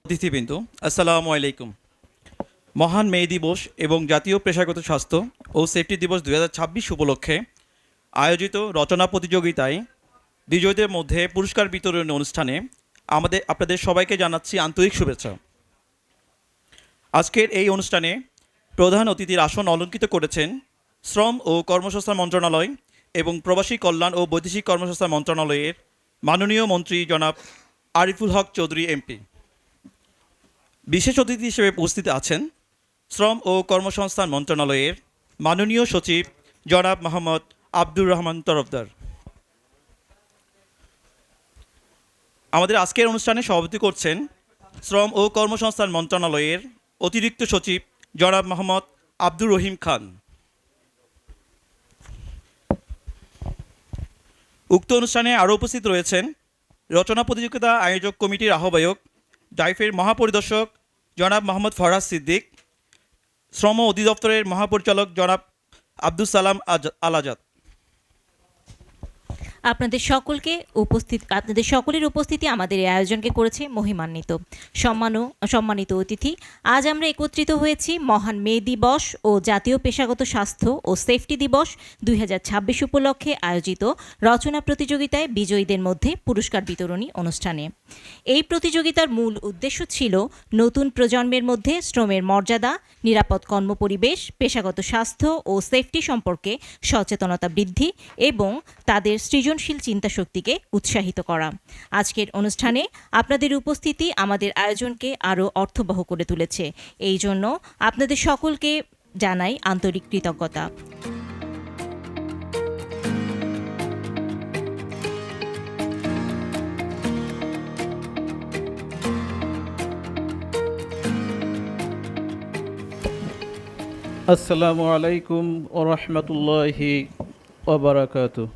অতিথিবৃন্দ, আসসালামু আলাইকুম। মহান মে দিবস এবং জাতীয় পেশাগত স্বাস্থ্য ও সেফটি দিবস 2026 উপলক্ষে আয়োজিত রচনা প্রতিযোগিতায় বিজয়ীদের মধ্যে পুরস্কার বিতরণ অনুষ্ঠানে আপনাদের সবাইকে জানাচ্ছি আন্তরিক শুভেচ্ছা। আজকের এই অনুষ্ঠানে প্রধান অতিথির আসন অলঙ্কৃত করেছেন শ্রম ও কর্মসংস্থান মন্ত্রণালয় এবং প্রবাসী কল্যাণ ও বৈদেশিক কর্মসংস্থান মন্ত্রণালয়ের মাননীয় মন্ত্রী জনাব আরিফুল হক চৌধুরী এমপি। বিশেষ অতিথি হিসেবে উপস্থিত আছেন শ্রম ও কর্মসংস্থান মন্ত্রণালয়ের মাননীয় সচিব জনাব মোহাম্মদ আব্দুর রহমান তরফদার। আমাদের আজকের অনুষ্ঠানে সভাপতি করছেন শ্রম ও কর্মসংস্থান মন্ত্রণালয়ের অতিরিক্ত সচিব জনাব মোহাম্মদ আব্দুর রহিম খান। উক্ত অনুষ্ঠানে আরও উপস্থিত রয়েছেন রচনা প্রতিযোগিতা আয়োজক কমিটির আহ্বায়ক ডাইফের মহাপরিদর্শক জনাব মোহাম্মদ ফরহাদ সিদ্দিক, শ্রম অধিদপ্তরের মহাপরিচালক জনাব আব্দুল সালাম আল আজাদ। আপনাদের সকলের উপস্থিতি আমাদের এই আয়োজনকে করেছে মহিমান্বিত। সম্মানিত অতিথি, আজ আমরা একত্রিত হয়েছি মহান মে দিবস ও জাতীয় পেশাগত স্বাস্থ্য ও সেফটি দিবস 2026 উপলক্ষে আয়োজিত রচনা প্রতিযোগিতায় বিজয়ীদের মধ্যে পুরস্কার বিতরণী অনুষ্ঠানে। এই প্রতিযোগিতার মূল উদ্দেশ্য ছিল নতুন প্রজন্মের মধ্যে শ্রমের মর্যাদা, নিরাপদ কর্মপরিবেশ, পেশাগত স্বাস্থ্য ও সেফটি সম্পর্কে সচেতনতা বৃদ্ধি এবং তাদের সৃজনশীল চিন্তাশক্তিকে উৎসাহিত করা। আজকের অনুষ্ঠানে আপনাদের উপস্থিতি আমাদের আয়োজনকে আরও অর্থবহ করে তুলেছে। এই জন্য আপনাদের সকলকে জানাই আন্তরিক কৃতজ্ঞতা। আসসালামু আলাইকুম ওয়া রাহমাতুল্লাহি ওয়া বারাকাতুহু।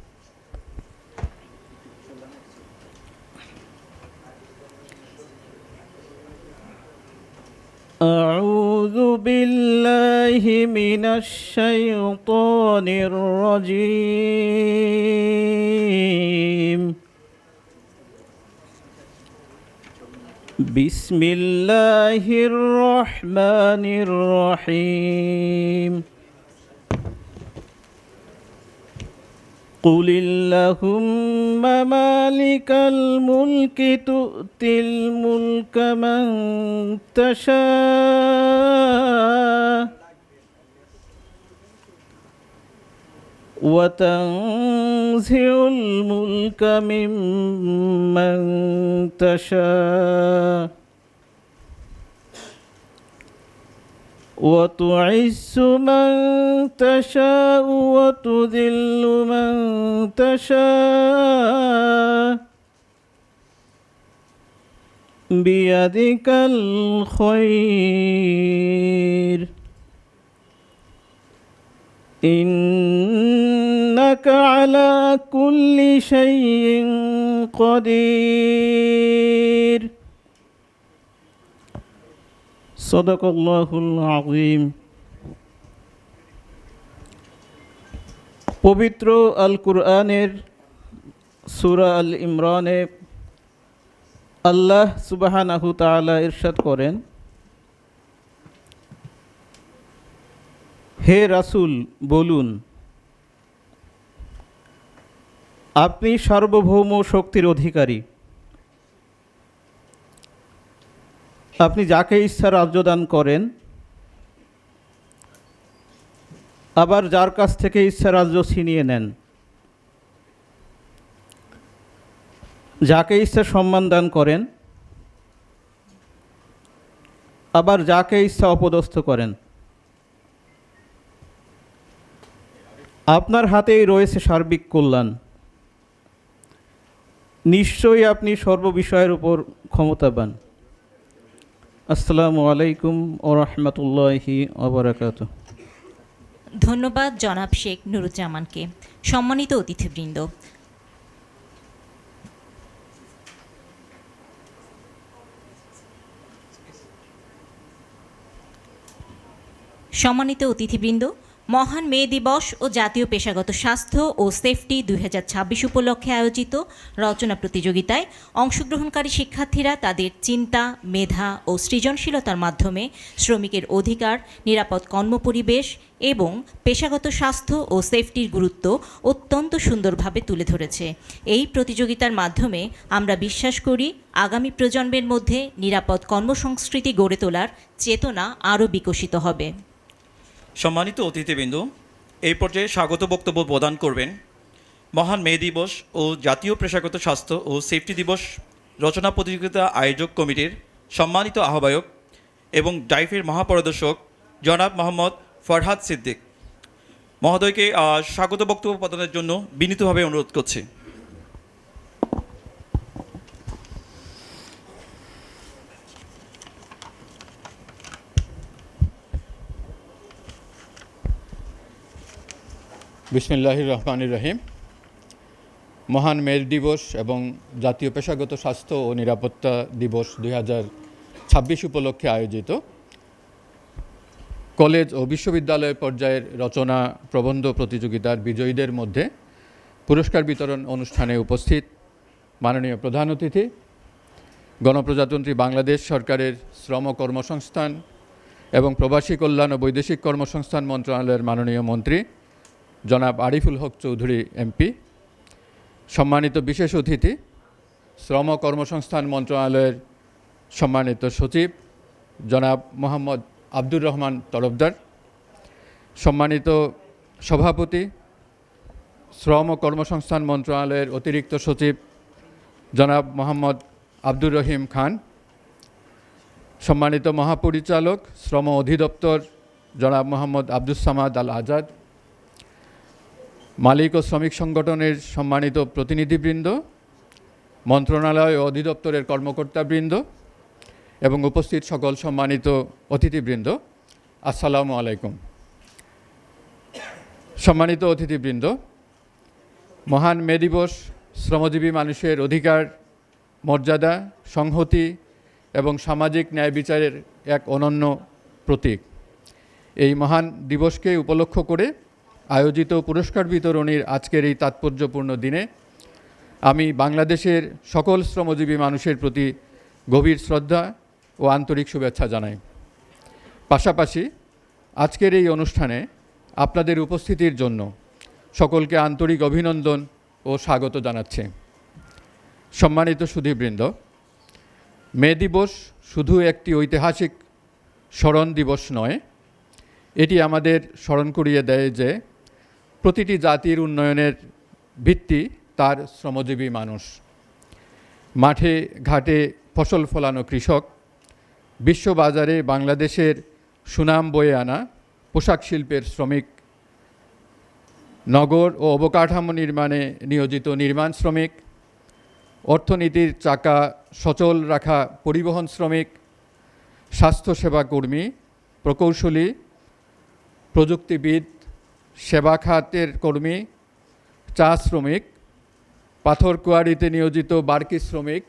আউযু বিল্লাহি মিনাশ শাইতানির রাজীম। বিসমিল্লাহির রহমানির রহিম। قل اللهم مالك الملك تؤتي الملك من تشاء وتنزع الملك ممن تشاء وتعز من تشاء وتذل من تشاء بيدك الخير إنك على كل شيء قدير সদাকাল্লাহুল আযীম। পবিত্র আল কুরআনের সূরা আল ইমরানে আল্লাহ সুবহানাহু তাআলা ইরশাদ করেন, হে রাসূল বলুন, আপনি সার্বভৌম শক্তির অধিকারী। আপনি যাকে ইচ্ছা রাজ্য দান করেন, আবার যার কাছ থেকে ইচ্ছা রাজ্য ছিনিয়ে নেন। যাকে ইচ্ছা সম্মান দান করেন, আবার যাকে ইচ্ছা অপদস্থ করেন। আপনার হাতেই রয়েছে সার্বিক কল্যাণ। নিশ্চয়ই আপনি সর্ববিষয়ের উপর ক্ষমতাবান। আসসালামু আলাইকুম ওয়া রাহমাতুল্লাহি ওয়া বারাকাতুহু। ধন্যবাদ জনাব শেখ নুরুজ্জামানকে। সম্মানিত অতিথিবৃন্দ, মহান মে দিবস ও জাতীয় পেশাগত স্বাস্থ্য ও সেফটি 2026 উপলক্ষে আয়োজিত রচনা প্রতিযোগিতায় অংশগ্রহণকারী শিক্ষার্থীরা তাদের চিন্তা, মেধা ও সৃজনশীলতার মাধ্যমে শ্রমিকের অধিকার, নিরাপদ কর্মপরিবেশ এবং পেশাগত স্বাস্থ্য ও সেফটির গুরুত্ব অত্যন্ত সুন্দরভাবে তুলে ধরেছে। এই প্রতিযোগিতার মাধ্যমে আমরা বিশ্বাস করি আগামী প্রজন্মের মধ্যে নিরাপদ কর্মসংস্কৃতি গড়ে তোলার চেতনা আরও বিকশিত হবে। সম্মানিত অতিথিবৃন্দ, এই পর্যায়ে স্বাগত বক্তব্য প্রদান করবেন মহান মে দিবস ও জাতীয় পেশাগত স্বাস্থ্য ও সেফটি দিবস রচনা প্রতিযোগিতা আয়োজক কমিটির সম্মানিত আহ্বায়ক এবং ডাইফের মহাপরিদর্শক জনাব মোহাম্মদ ফরহাদ সিদ্দিক মহোদয়কে স্বাগত বক্তব্য প্রদানের জন্য বিনীতভাবে অনুরোধ করছি। বিসমিল্লাহির রহমানির রহিম। মহান মে দিবস এবং জাতীয় পেশাগত স্বাস্থ্য ও নিরাপত্তা দিবস 2026 উপলক্ষে আয়োজিত কলেজ ও বিশ্ববিদ্যালয় পর্যায়ের রচনা প্রবন্ধ প্রতিযোগিতার বিজয়ীদের মধ্যে পুরস্কার বিতরণ অনুষ্ঠানে উপস্থিত মাননীয় প্রধান অতিথি, গণপ্রজাতন্ত্রী বাংলাদেশ সরকারের শ্রম কর্মসংস্থান এবং প্রবাসী কল্যাণ ও বৈদেশিক কর্মসংস্থান মন্ত্রণালয়ের মাননীয় মন্ত্রী জনাব আরিফুল হক চৌধুরী এমপি, সম্মানিত বিশেষ অতিথি শ্রম কর্মসংস্থান মন্ত্রণালয়ের সম্মানিত সচিব জনাব মোহাম্মদ আব্দুর রহমান তরফদার, সম্মানিত সভাপতি শ্রম ও কর্মসংস্থান মন্ত্রণালয়ের অতিরিক্ত সচিব জনাব মোহাম্মদ আব্দুর রহিম খান, সম্মানিত মহাপরিচালক শ্রম অধিদপ্তর জনাব মোহাম্মদ আব্দুস সামাদ আল আজাদ, মালিক ও শ্রমিক সংগঠনের সম্মানিত প্রতিনিধিবৃন্দ, মন্ত্রণালয় ও অধিদপ্তরের কর্মকর্তাবৃন্দ এবং উপস্থিত সকল সম্মানিত অতিথিবৃন্দ, আসসালামু আলাইকুম। সম্মানিত অতিথিবৃন্দ, মহান মে দিবস শ্রমজীবী মানুষের অধিকার, মর্যাদা, সংহতি এবং সামাজিক ন্যায় বিচারের এক অনন্য প্রতীক। এই মহান দিবসকে উপলক্ষ করে আয়োজিত পুরস্কার বিতরণীর আজকের এই তাৎপর্যপূর্ণ দিনে আমি বাংলাদেশের সকল শ্রমজীবী মানুষের প্রতি গভীর শ্রদ্ধা ও আন্তরিক শুভেচ্ছা জানাই। পাশাপাশি আজকের এই অনুষ্ঠানে আপনাদের উপস্থিতির জন্য সকলকে আন্তরিক অভিনন্দন ও স্বাগত জানাচ্ছি। সম্মানিত সুধীবৃন্দ, মে দিবস শুধু একটি ঐতিহাসিক স্মরণ দিবস নয়, এটি আমাদের স্মরণ করিয়ে দেয় যে প্রতিটি জাতির উন্নয়নের ভিত্তি তার শ্রমজীবী মানুষ। মাঠে ঘাটে ফসল ফলানো কৃষক, বিশ্ববাজারে বাংলাদেশের সুনাম বয়ে আনা পোশাক শিল্পের শ্রমিক, নগর ও অবকাঠামো নির্মাণে নিয়োজিত নির্মাণ শ্রমিক, অর্থনীতির চাকা সচল রাখা পরিবহন শ্রমিক, স্বাস্থ্যসেবা কর্মী, প্রকৌশলী, প্রযুক্তিবিদ, সেবা খাতের কর্মী, চা শ্রমিক, পাথর কোয়ারিতে নিয়োজিত বার্কি শ্রমিক,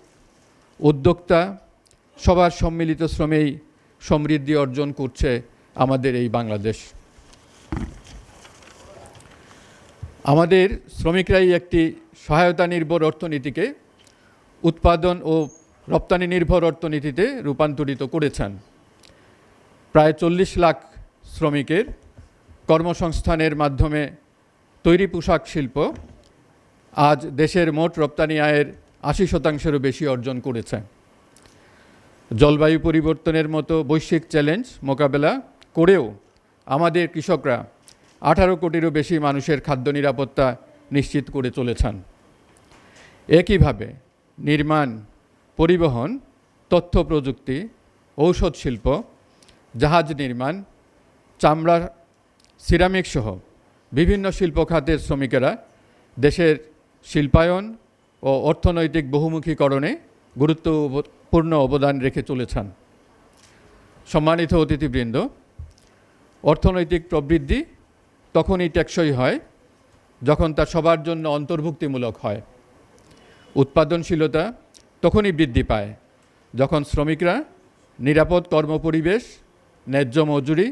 উদ্যোক্তা, সবার সম্মিলিত শ্রমেই সমৃদ্ধি অর্জন করছে আমাদের এই বাংলাদেশ। আমাদের শ্রমিকরাই একটি সহায়তা নির্ভর অর্থনীতিকে উৎপাদন ও রপ্তানি নির্ভর অর্থনীতিতে রূপান্তরিত করেছেন। প্রায় 40 লাখ শ্রমিকের কর্মসংস্থানের মাধ্যমে তৈরি পোশাক শিল্প আজ দেশের মোট রপ্তানি আয়ের 80% বেশি অর্জন করেছে। জলবায়ু পরিবর্তনের মতো বৈশ্বিক চ্যালেঞ্জ মোকাবেলা করেও আমাদের কৃষকরা 18 কোটিরও বেশি মানুষের খাদ্য নিরাপত্তা নিশ্চিত করে চলেছেন। একইভাবে নির্মাণ, পরিবহন, তথ্য প্রযুক্তি, ঔষধ শিল্প, জাহাজ নির্মাণ, চামড়া, সিরামিক সহ বিভিন্ন শিল্প খাতের শ্রমিকেরা দেশের শিল্পায়ন ও অর্থনৈতিক বহুমুখীকরণে গুরুত্বপূর্ণ অবদান রেখে চলেছেন। সম্মানিত অতিথিবৃন্দ, অর্থনৈতিক প্রবৃদ্ধি তখনই টেকসই হয় যখন তা সবার জন্য অন্তর্ভুক্তিমূলক হয়। উৎপাদনশীলতা তখনই বৃদ্ধি পায় যখন শ্রমিকরা নিরাপদ কর্মপরিবেশ, ন্যায্য মজুরি,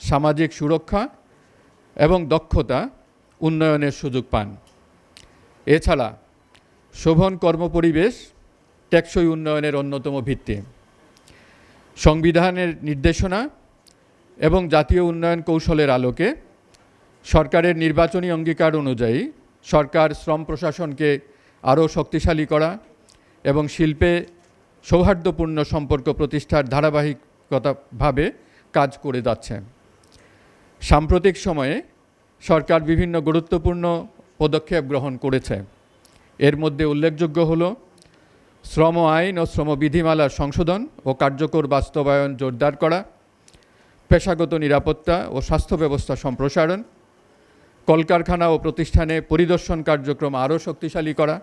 সামাজিক সুরক্ষা এবং দক্ষতা উন্নয়নের সুযোগ পান। এছাড়া শোভন কর্মপরিবেশ টেকসই উন্নয়নের অন্যতম ভিত্তি। সংবিধানের নির্দেশনা এবং জাতীয় উন্নয়ন কৌশলের আলোকে সরকারের নির্বাচনী অঙ্গীকার অনুযায়ী সরকার শ্রম প্রশাসনকে আরও শক্তিশালী করা এবং শিল্পে সৌহার্দ্যপূর্ণ সম্পর্ক প্রতিষ্ঠার ধারাবাহিকতাভাবে কাজ করে যাচ্ছে। সাম্প্রতিক সময়ে সরকার বিভিন্ন গুরুত্বপূর্ণ পদক্ষেপ গ্রহণ করেছে। এর মধ্যে উল্লেখযোগ্য হল শ্রম আইন ও শ্রম বিধিমালার সংশোধন ও কার্যকর বাস্তবায়ন জোরদার করা, পেশাগত নিরাপত্তা ও স্বাস্থ্য ব্যবস্থা সম্প্রসারণ, কলকারখানা ও প্রতিষ্ঠানে পরিদর্শন কার্যক্রম আরও শক্তিশালী করা,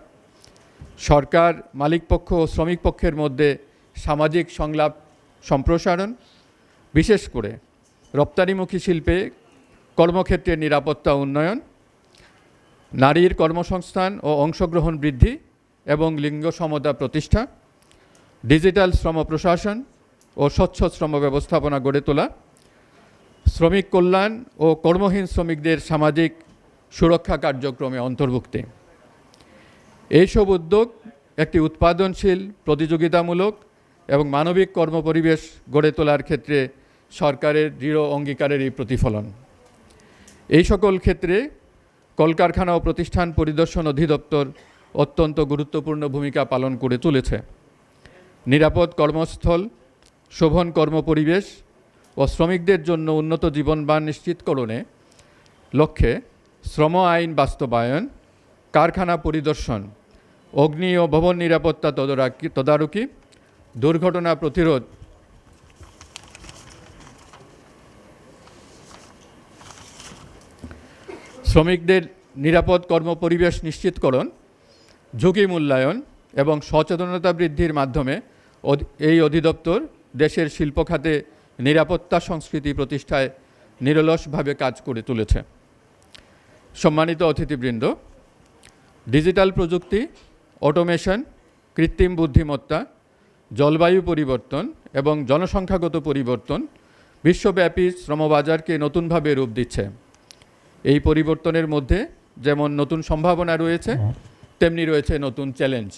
সরকার মালিকপক্ষ ও শ্রমিক পক্ষের মধ্যে সামাজিক সংলাপ সম্প্রসারণ, বিশেষ করে রপ্তানিমুখী শিল্পে কর্মক্ষেত্রের নিরাপত্তা উন্নয়ন, নারীর কর্মসংস্থান ও অংশগ্রহণ বৃদ্ধি এবং লিঙ্গ সমতা প্রতিষ্ঠা, ডিজিটাল শ্রম প্রশাসন ও স্বচ্ছ শ্রম ব্যবস্থাপনা গড়ে তোলা, শ্রমিক কল্যাণ ও কর্মহীন শ্রমিকদের সামাজিক সুরক্ষা কার্যক্রমে অন্তর্ভুক্তি। এইসব উদ্যোগ একটি উৎপাদনশীল, প্রতিযোগিতামূলক এবং মানবিক কর্মপরিবেশ গড়ে তোলার ক্ষেত্রে সরকারের দৃঢ় অঙ্গীকারেরই প্রতিফলন। এই সকল ক্ষেত্রে কলকারখানা ও প্রতিষ্ঠান পরিদর্শন অধিদপ্তর অত্যন্ত গুরুত্বপূর্ণ ভূমিকা পালন করে চলেছে। নিরাপদ কর্মস্থল, শোভন কর্মপরিবেশ ও শ্রমিকদের জন্য উন্নত জীবনমান নিশ্চিতকরণে লক্ষ্যে শ্রম আইন বাস্তবায়ন, কারখানা পরিদর্শন, অগ্নি ও ভবন নিরাপত্তা তদারকি, দুর্ঘটনা প্রতিরোধ, শ্রমিকদের নিরাপদ কর্মপরিবেশ নিশ্চিতকরণ, ঝুঁকি মূল্যায়ন এবং সচেতনতা বৃদ্ধির মাধ্যমে এই অধিদপ্তর দেশের শিল্প খাতে নিরাপত্তা সংস্কৃতি প্রতিষ্ঠায় নিরলসভাবে কাজ করে চলেছে। সম্মানিত অতিথিবৃন্দ, ডিজিটাল প্রযুক্তি, অটোমেশন, কৃত্রিম বুদ্ধিমত্তা, জলবায়ু পরিবর্তন এবং জনসংখ্যাগত পরিবর্তন বিশ্বব্যাপী শ্রমবাজারকে নতুনভাবে রূপ দিচ্ছে। এই পরিবর্তনের মধ্যে যেমন নতুন সম্ভাবনা রয়েছে, তেমনি রয়েছে নতুন চ্যালেঞ্জ।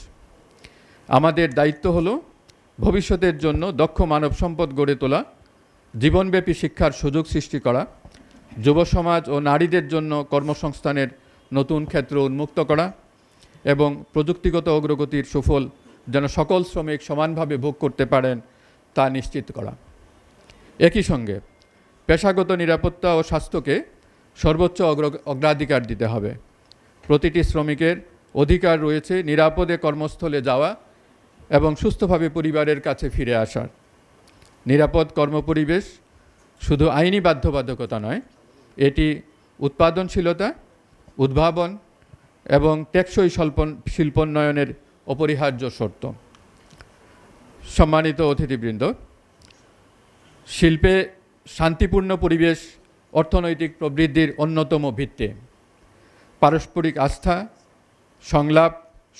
আমাদের দায়িত্ব হলো ভবিষ্যতের জন্য দক্ষ মানব সম্পদ গড়ে তোলা, জীবনব্যাপী শিক্ষার সুযোগ সৃষ্টি করা, যুব সমাজ ও নারীদের জন্য কর্মসংস্থানের নতুন ক্ষেত্র উন্মুক্ত করা এবং প্রযুক্তিগত অগ্রগতির সুফল যেন সকল শ্রমিক সমানভাবে ভোগ করতে পারেন তা নিশ্চিত করা। একই সঙ্গে পেশাগত নিরাপত্তা ও স্বাস্থ্যকে সর্বোচ্চ অগ্রাধিকার দিতে হবে। প্রতিটি শ্রমিকের অধিকার রয়েছে নিরাপদে কর্মস্থলে যাওয়া এবং সুস্থভাবে পরিবারের কাছে ফিরে আসার। নিরাপদ কর্মপরিবেশ শুধু আইনি বাধ্যবাধকতা নয়, এটি উৎপাদনশীলতা, উদ্ভাবন এবং টেকসই শিল্পোন্নয়নের অপরিহার্য শর্ত। সম্মানিত অতিথিবৃন্দ, শিল্পে শান্তিপূর্ণ পরিবেশ অর্থনৈতিক প্রবৃদ্ধির অন্যতম ভিত্তি। পারস্পরিক আস্থা, সংলাপ,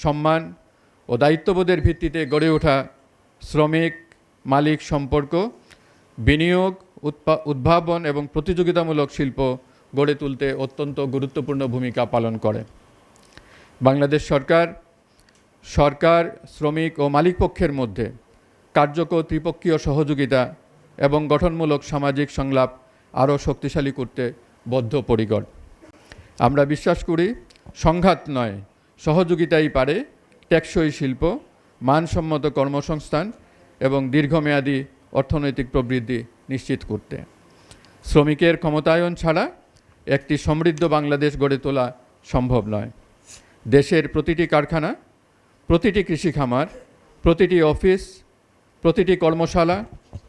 সম্মান ও দায়িত্ববোধের ভিত্তিতে গড়ে ওঠা শ্রমিক মালিক সম্পর্ক, বিনিয়োগ, উদ্ভাবন এবং প্রতিযোগিতামূলক শিল্প গড়ে তুলতে অত্যন্ত গুরুত্বপূর্ণ ভূমিকা পালন করে। বাংলাদেশ সরকার, শ্রমিক ও মালিক পক্ষের মধ্যে কার্যকর ত্রিপক্ষীয় সহযোগিতা এবং গঠনমূলক সামাজিক সংলাপ আরও শক্তিশালী করতে বদ্ধপরিকর। আমরা বিশ্বাস করি সংঘাত নয়, সহযোগিতাই পারে টেকসই শিল্প, মানসম্মত কর্মসংস্থান এবং দীর্ঘমেয়াদী অর্থনৈতিক প্রবৃদ্ধি নিশ্চিত করতে। শ্রমিকের ক্ষমতায়ন ছাড়া একটি সমৃদ্ধ বাংলাদেশ গড়ে তোলা সম্ভব নয়। দেশের প্রতিটি কারখানা, প্রতিটি কৃষি খামার, প্রতিটি অফিস, প্রতিটি কর্মশালা,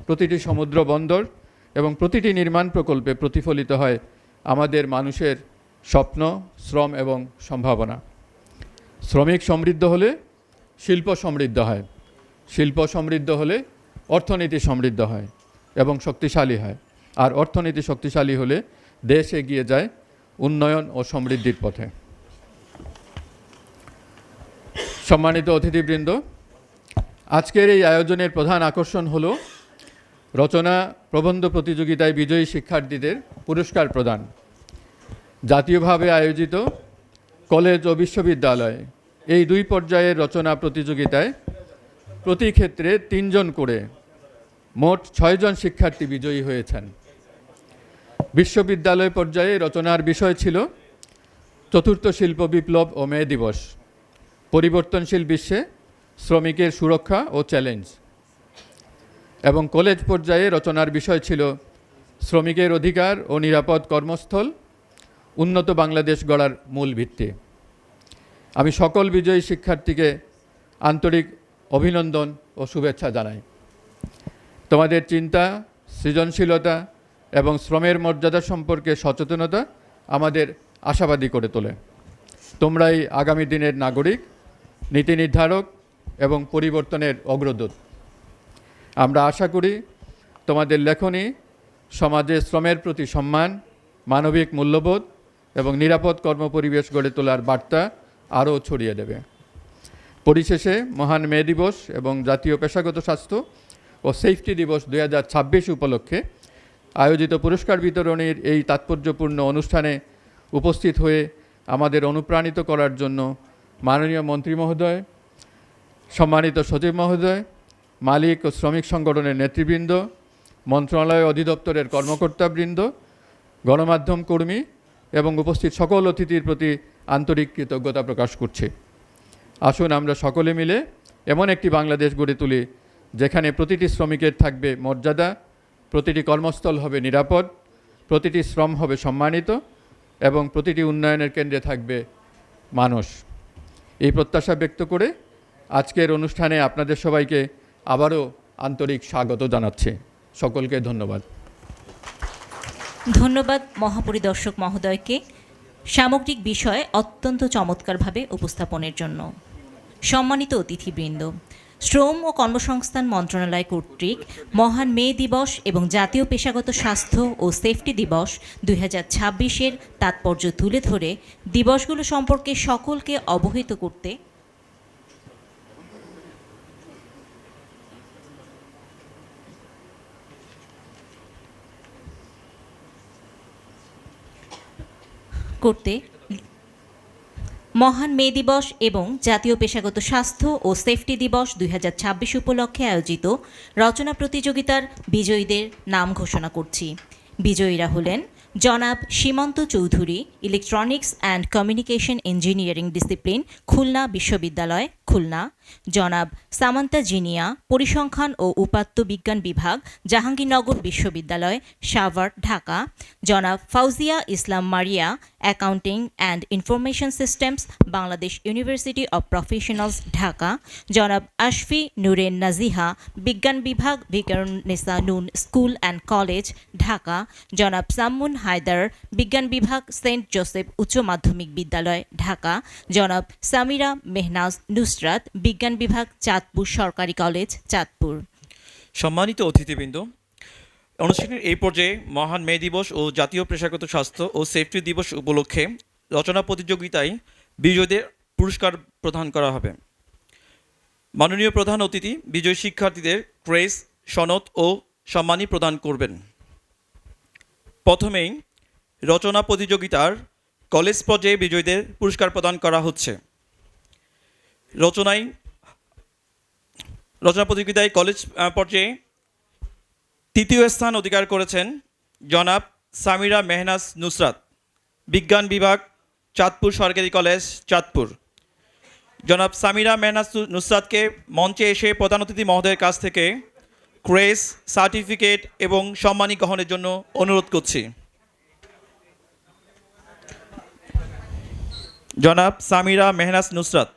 প্রতিটি সমুদ্র বন্দর এবং প্রতিটি নির্মাণ প্রকল্পে প্রতিফলিত হয় আমাদের মানুষের স্বপ্ন, শ্রম এবং সম্ভাবনা। শ্রমিক সমৃদ্ধ হলে শিল্প সমৃদ্ধ হয়, শিল্প সমৃদ্ধ হলে অর্থনীতি সমৃদ্ধ হয় এবং শক্তিশালী হয়, আর অর্থনীতি শক্তিশালী হলে দেশ এগিয়ে যায় উন্নয়ন ও সমৃদ্ধির পথে। সম্মানিত অতিথিবৃন্দ, আজকের এই আয়োজনের প্রধান আকর্ষণ হলো রচনা প্রবন্ধ প্রতিযোগিতায় বিজয়ী শিক্ষার্থীদের পুরস্কার প্রদান। জাতীয়ভাবে আয়োজিত কলেজ ও বিশ্ববিদ্যালয় এই দুই পর্যায়ের রচনা প্রতিযোগিতায় প্রতি ক্ষেত্রে 3 জন করে মোট 6 জন শিক্ষার্থী বিজয়ী হয়েছেন। বিশ্ববিদ্যালয় পর্যায়ে রচনার বিষয় ছিল চতুর্থ শিল্প বিপ্লব ও মে দিবস, পরিবর্তনশীল বিশ্বে শ্রমিকের সুরক্ষা ও চ্যালেঞ্জ। এবং কলেজ পর্যায়ে রচনার বিষয় ছিল শ্রমিকের অধিকার ও নিরাপদ কর্মস্থল, উন্নত বাংলাদেশ গড়ার মূল ভিত্তি। আমি সকল বিজয়ী শিক্ষার্থীকে আন্তরিক অভিনন্দন ও শুভেচ্ছা জানাই। তোমাদের চিন্তা, সৃজনশীলতা এবং শ্রমের মর্যাদা সম্পর্কে সচেতনতা আমাদের আশাবাদী করে তোলে। তোমরাই আগামী দিনের নাগরিক, নীতি নির্ধারক এবং পরিবর্তনের অগ্রদূত। আমরা আশা করি তোমাদের লেখনী সমাজে শ্রমের প্রতি সম্মান, মানবিক মূল্যবোধ এবং নিরাপদ কর্মপরিবেশ গড়ে তোলার বার্তা আরও ছড়িয়ে দেবে। পরিশেষে মহান মে দিবস এবং জাতীয় পেশাগত স্বাস্থ্য ও সেফটি দিবস 2026 উপলক্ষে আয়োজিত পুরস্কার বিতরণের এই তাৎপর্যপূর্ণ অনুষ্ঠানে উপস্থিত হয়ে আমাদের অনুপ্রাণিত করার জন্য মাননীয় মন্ত্রী মহোদয়, সম্মানিত সচিব মহোদয়, মালিক ও শ্রমিক সংগঠনের নেতৃবৃন্দ, মন্ত্রণালয় অধিদপ্তরের কর্মকর্তাবৃন্দ, গণমাধ্যম কর্মী এবং উপস্থিত সকল অতিথির প্রতি আন্তরিক কৃতজ্ঞতা প্রকাশ করছি। আসুন আমরা সকলে মিলে এমন একটি বাংলাদেশ গড়ে তুলি যেখানে প্রতিটি শ্রমিকের থাকবে মর্যাদা, প্রতিটি কর্মস্থল হবে নিরাপদ, প্রতিটি শ্রম হবে সম্মানিত এবং প্রতিটি উন্নয়নের কেন্দ্রে থাকবে মানুষ। এই প্রত্যাশা ব্যক্ত করে আজকের অনুষ্ঠানে আপনাদের সবাইকে আবারও আন্তরিক স্বাগত জানাচ্ছি। সকলকে ধন্যবাদ। ধন্যবাদ মহাপরিদর্শক মহোদয়কে সামগ্রিক বিষয় অত্যন্ত চমৎকারভাবে উপস্থাপনের জন্য। সম্মানিত অতিথিবৃন্দ, শ্রম ও কর্মসংস্থান মন্ত্রণালয় কর্তৃক মহান মে দিবস এবং জাতীয় পেশাগত স্বাস্থ্য ও সেফটি দিবস 2026-এর তাৎপর্য তুলে ধরে দিবসগুলো সম্পর্কে সকলকে অবহিত করতে মহান মে দিবস এবং জাতীয় পেশাগত স্বাস্থ্য ও সেফটি দিবস 2026 উপলক্ষে আয়োজিত রচনা প্রতিযোগিতার বিজয়ীদের নাম ঘোষণা করছি। বিজয়ীরা হলেন জনাব সীমান্ত Chowdhury, electronics and communication engineering discipline, Khulna বিশ্ববিদ্যালয়, খুলনা; জনাব সামান্তা জিনিয়া, পরিসংখ্যান ও উপাত্ত বিজ্ঞান বিভাগ, জাহাঙ্গীরনগর বিশ্ববিদ্যালয়, সাভার, ঢাকা; জনাব Fauzia Islam Maria, Accounting and Information Systems, Bangladesh University of Professionals, Dhaka; জনাব আশফি নুরেন নাজিহা, বিজ্ঞান বিভাগ, Viqarunnisa Noon School and College, Dhaka; জনাব সাম্মুন হায়দার, বিজ্ঞান বিভাগ, সেন্ট জোসেফ উচ্চ মাধ্যমিক বিদ্যালয়, ঢাকা; জনাব সামিরা মেহনাজ নুসরাত, বিজ্ঞান বিভাগ, চাঁদপুর সরকারি কলেজ, চাঁদপুর। সম্মানিত অতিথিবৃন্দ, অনুষ্ঠানের এই পর্যায়ে মহান মে দিবস ও জাতীয় পেশাগত স্বাস্থ্য ও সেফটি দিবস উপলক্ষে রচনা প্রতিযোগিতায় বিজয়ীদের পুরস্কার প্রদান করা হবে। মাননীয় প্রধান অতিথি বিজয়ী শিক্ষার্থীদের ক্রেস, সনদ ও সম্মানী প্রদান করবেন। প্রথমেই রচনা প্রতিযোগিতার কলেজ পর্যায়ে বিজয়ীদের পুরস্কার প্রদান করা হচ্ছে। রচনা প্রতিযোগিতায় কলেজ পর্যায়ে তৃতীয় স্থান অধিকার করেছেন জনাব সামিরা মেহনাজ নুসরাত, বিজ্ঞান বিভাগ, চাঁদপুর সরকারি কলেজ, চাঁদপুর। জনাব সামিরা মেহনাজ নুসরাতকে মঞ্চে এসে প্রধান অতিথি মহোদয়ের কাছ থেকে ক্রেস, সার্টিফিকেট এবং সম্মানী গ্রহণের জন্য অনুরোধ করছি। জনাব সামিরা মেহনাজ নুসরাত।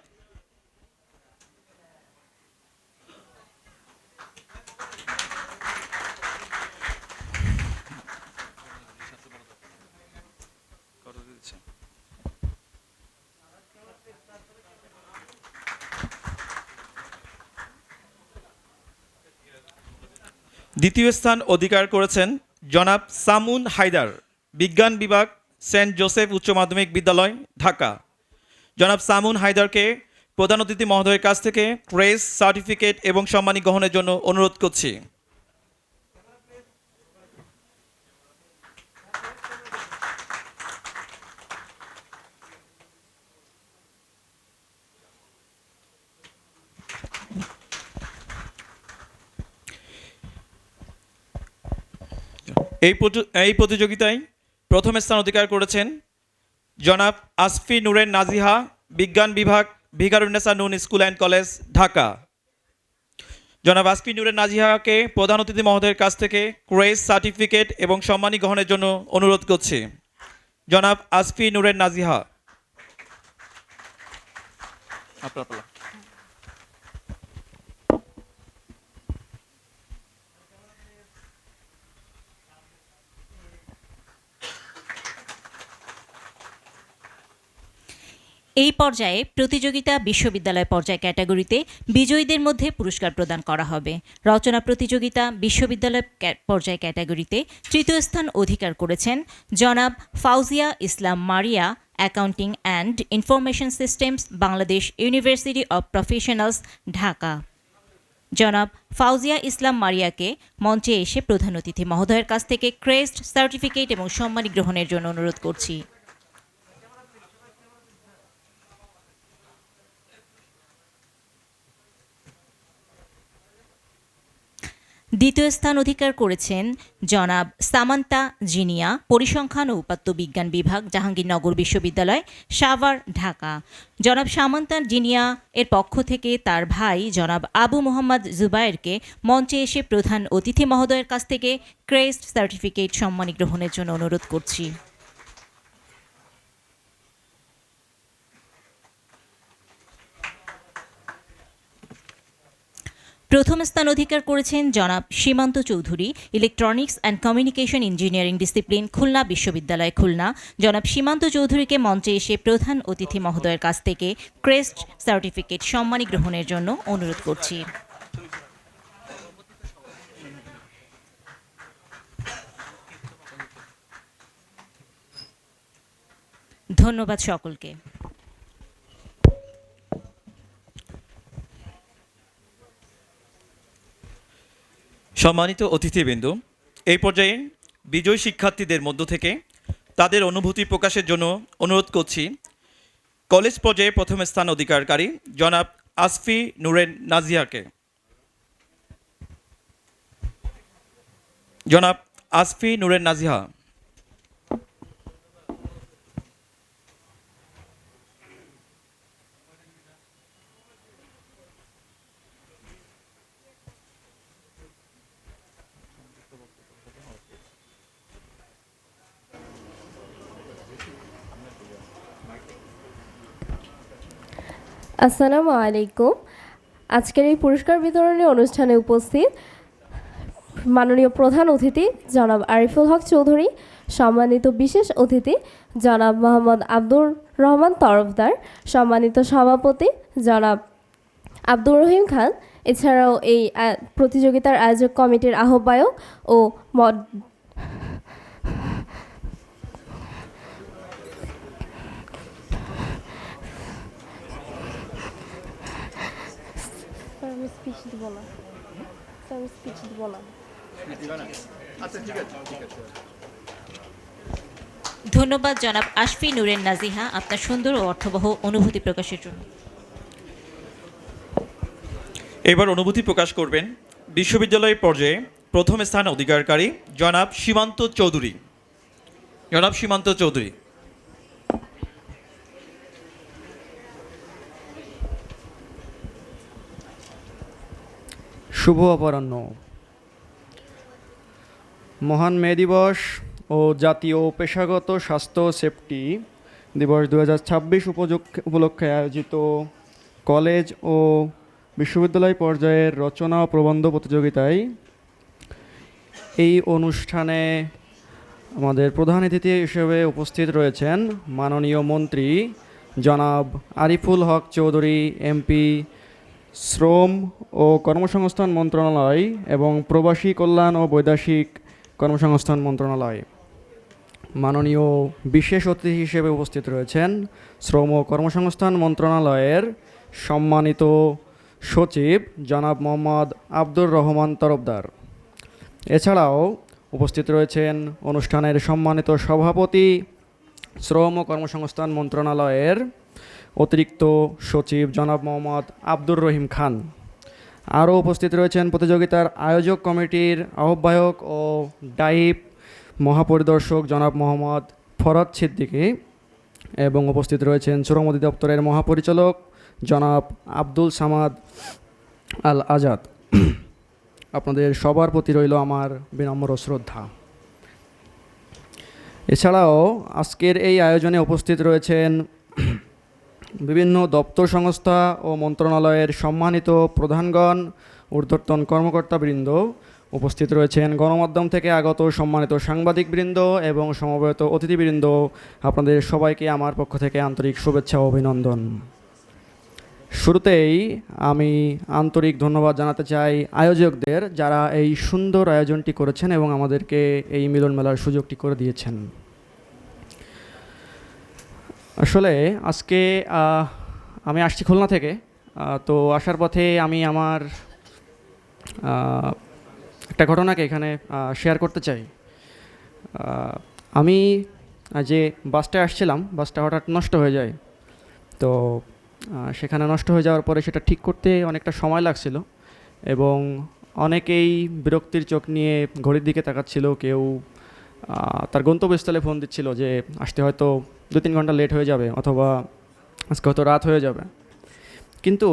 দ্বিতীয় স্থান অধিকার করেছেন জনাব সামুন হায়দার, বিজ্ঞান বিভাগ, সেন্ট জোসেফ উচ্চ মাধ্যমিক বিদ্যালয়, ঢাকা। জনাব সামুন হায়দারকে প্রধান অতিথি মহোদয়ের কাছ থেকে ক্রেস, সার্টিফিকেট এবং সম্মানী গ্রহণের জন্য অনুরোধ করছি। এই প্রতিযোগিতায় প্রথম স্থান অধিকার করেছেন জনাব আসফি নুরেন নাজিহা, বিজ্ঞান বিভাগ, ভিকারুন্নেসা নুন স্কুল অ্যান্ড কলেজ, ঢাকা। জনাব আসফি নুরেন নাজিহাকে প্রধান অতিথি মহোদয়ের কাছ থেকে ক্রেস্ট সার্টিফিকেট এবং সম্মানী গ্রহণের জন্য অনুরোধ করছি। জনাব আসফি নুরেন নাজিহা। আপনার পালা। এই পর্যায়ে প্রতিযোগিতা বিশ্ববিদ্যালয় পর্যায় ক্যাটাগরিতে বিজয়ীদের মধ্যে পুরস্কার প্রদান করা হবে। রচনা প্রতিযোগিতা বিশ্ববিদ্যালয় পর্যায় ক্যাটাগরিতে তৃতীয় স্থান অধিকার করেছেন জনাব Fauzia Islam Maria, Accounting and Information Systems, Bangladesh University of Professionals, Dhaka. জনাব ফাউজিয়া ইসলাম মারিয়াকে মঞ্চে এসে প্রধান অতিথি মহোদয়ের কাছ থেকে ক্রেস্ট সার্টিফিকেট এবং সম্মানী গ্রহণের জন্য অনুরোধ করছি। দ্বিতীয় স্থান অধিকার করেছেন জনাব সামান্তা জিনিয়া, পরিসংখ্যান ও উপাত্ত বিজ্ঞান বিভাগ, জাহাঙ্গীরনগর বিশ্ববিদ্যালয়, সাভার, ঢাকা। জনাব সামান্তা জিনিয়া এর পক্ষ থেকে তার ভাই জনাব আবু মোহাম্মদ জুবায়েরকে মঞ্চে এসে প্রধান অতিথি মহোদয়ের কাছ থেকে ক্রেস্ট সার্টিফিকেট সম্মানী গ্রহণের জন্য অনুরোধ করছি। প্রথম স্থান অধিকার করেছেন জনাব সীমান্ত Chowdhury, electronics and communication engineering discipline, Khulna বিশ্ববিদ্যালয়, খুলনা। জনাব সীমান্ত চৌধুরীকে মঞ্চে এসে প্রধান অতিথি মহোদয়ের কাছ থেকে ক্রেস্ট সার্টিফিকেট সম্মানী গ্রহণের জন্য অনুরোধ করছি। ধন্যবাদ সকলকে। সম্মানিত অতিথিবৃন্দ, এই পর্যায়ে বিজয়ী শিক্ষার্থীদের মধ্য থেকে তাদের অনুভূতি প্রকাশের জন্য অনুরোধ করছি কলেজ পর্যায়ে প্রথম স্থান অধিকারকারী জনাব আসফি নুরেন নাজিয়াকে। জনাব আসফি নুরেন নাজিহা। আসসালামু আলাইকুম। আজকের এই পুরস্কার বিতরণী অনুষ্ঠানে উপস্থিত মাননীয় প্রধান অতিথি জনাব আরিফুল হক চৌধুরী, সম্মানিত বিশেষ অতিথি জনাব মোহাম্মদ আব্দুর রহমান তরফদার, সম্মানিত সভাপতি জনাব আব্দুর রহিম খান, এছাড়াও এই প্রতিযোগিতার আয়োজক কমিটির আহ্বায়ক ও ধন্যবাদ জনাব আসফি নুরেন নাজিহা আপনার সুন্দর ও অর্থবহ অনুভূতি প্রকাশের জন্য। এবার অনুভূতি প্রকাশ করবেন বিশ্ববিদ্যালয় পর্যায়ে প্রথম স্থান অধিকারকারী জনাব সীমান্ত চৌধুরী। জনাব সীমান্ত চৌধুরী। শুভ অপরাহ্ন। মহান মে দিবস ও জাতীয় পেশাগত স্বাস্থ্য সেফটি দিবস 2026 উপলক্ষে আয়োজিত কলেজ ও বিশ্ববিদ্যালয় পর্যায়ের রচনা ও প্রবন্ধ প্রতিযোগিতায় এই অনুষ্ঠানে আমাদের প্রধান অতিথি হিসেবে উপস্থিত রয়েছেন মাননীয় মন্ত্রী জনাব আরিফুল হক চৌধুরী এমপি, শ্রম ও কর্মসংস্থান মন্ত্রণালয় এবং প্রবাসী কল্যাণ ও বৈদেশিক কর্মসংস্থান মন্ত্রণালয়। মাননীয় বিশেষ অতিথি হিসেবে উপস্থিত রয়েছেন শ্রম ও কর্মসংস্থান মন্ত্রণালয়ের সম্মানিত সচিব জনাব মোহাম্মদ আব্দুর রহমান তরফদার। এছাড়াও উপস্থিত রয়েছেন অনুষ্ঠানের সম্মানিত সভাপতি শ্রম ও কর্মসংস্থান মন্ত্রণালয়ের অতিরিক্ত সচিব জনাব মোহাম্মদ আব্দুর রহিম খান। আরও উপস্থিত রয়েছেন প্রতিযোগিতার আয়োজক কমিটির আহ্বায়ক ও ডাইপ মহাপরিদর্শক জনাব মোহাম্মদ ফরহাদ সিদ্দিকী এবং উপস্থিত রয়েছেন শ্রম অধিদপ্তরের মহাপরিচালক জনাব আব্দুল সামাদ আল আজাদ। আপনাদের সবার প্রতি রইল আমার বিনম্র শ্রদ্ধা। এছাড়াও আজকের এই আয়োজনে উপস্থিত রয়েছেন বিভিন্ন দপ্তর সংস্থা ও মন্ত্রণালয়ের সম্মানিত প্রধানগণ, ঊর্ধ্বতন কর্মকর্তাবৃন্দ, উপস্থিত রয়েছেন গণমাধ্যম থেকে আগত সম্মানিত সাংবাদিকবৃন্দ এবং সমবেত অতিথিবৃন্দ। আপনাদের সবাইকে আমার পক্ষ থেকে আন্তরিক শুভেচ্ছা ও অভিনন্দন। শুরুতেই আমি আন্তরিক ধন্যবাদ জানাতে চাই আয়োজকদের, যারা এই সুন্দর আয়োজনটি করেছেন এবং আমাদেরকে এই মিলন মেলার সুযোগটি করে দিয়েছেন। আসলে আজকে আমি আসছি খুলনা থেকে, তো আসার পথে আমি আমার একটা ঘটনাকে এখানে শেয়ার করতে চাই। আমি যে বাসটায় আসছিলাম, বাসটা হঠাৎ নষ্ট হয়ে যায়। তো সেখানে নষ্ট হয়ে যাওয়ার পরে সেটা ঠিক করতে অনেকটা সময় লাগছিল এবং অনেকেই বিরক্তির চোখ নিয়ে ঘড়ির দিকে তাকাচ্ছিল, কেউ তার গন্তব্যস্থলে ফোন দিচ্ছিল যে আসতে হয়তো 2-3 ঘন্টা লেট হয়ে যাবে অথবা আজকে হয়তো রাত হয়ে যাবে। কিন্তু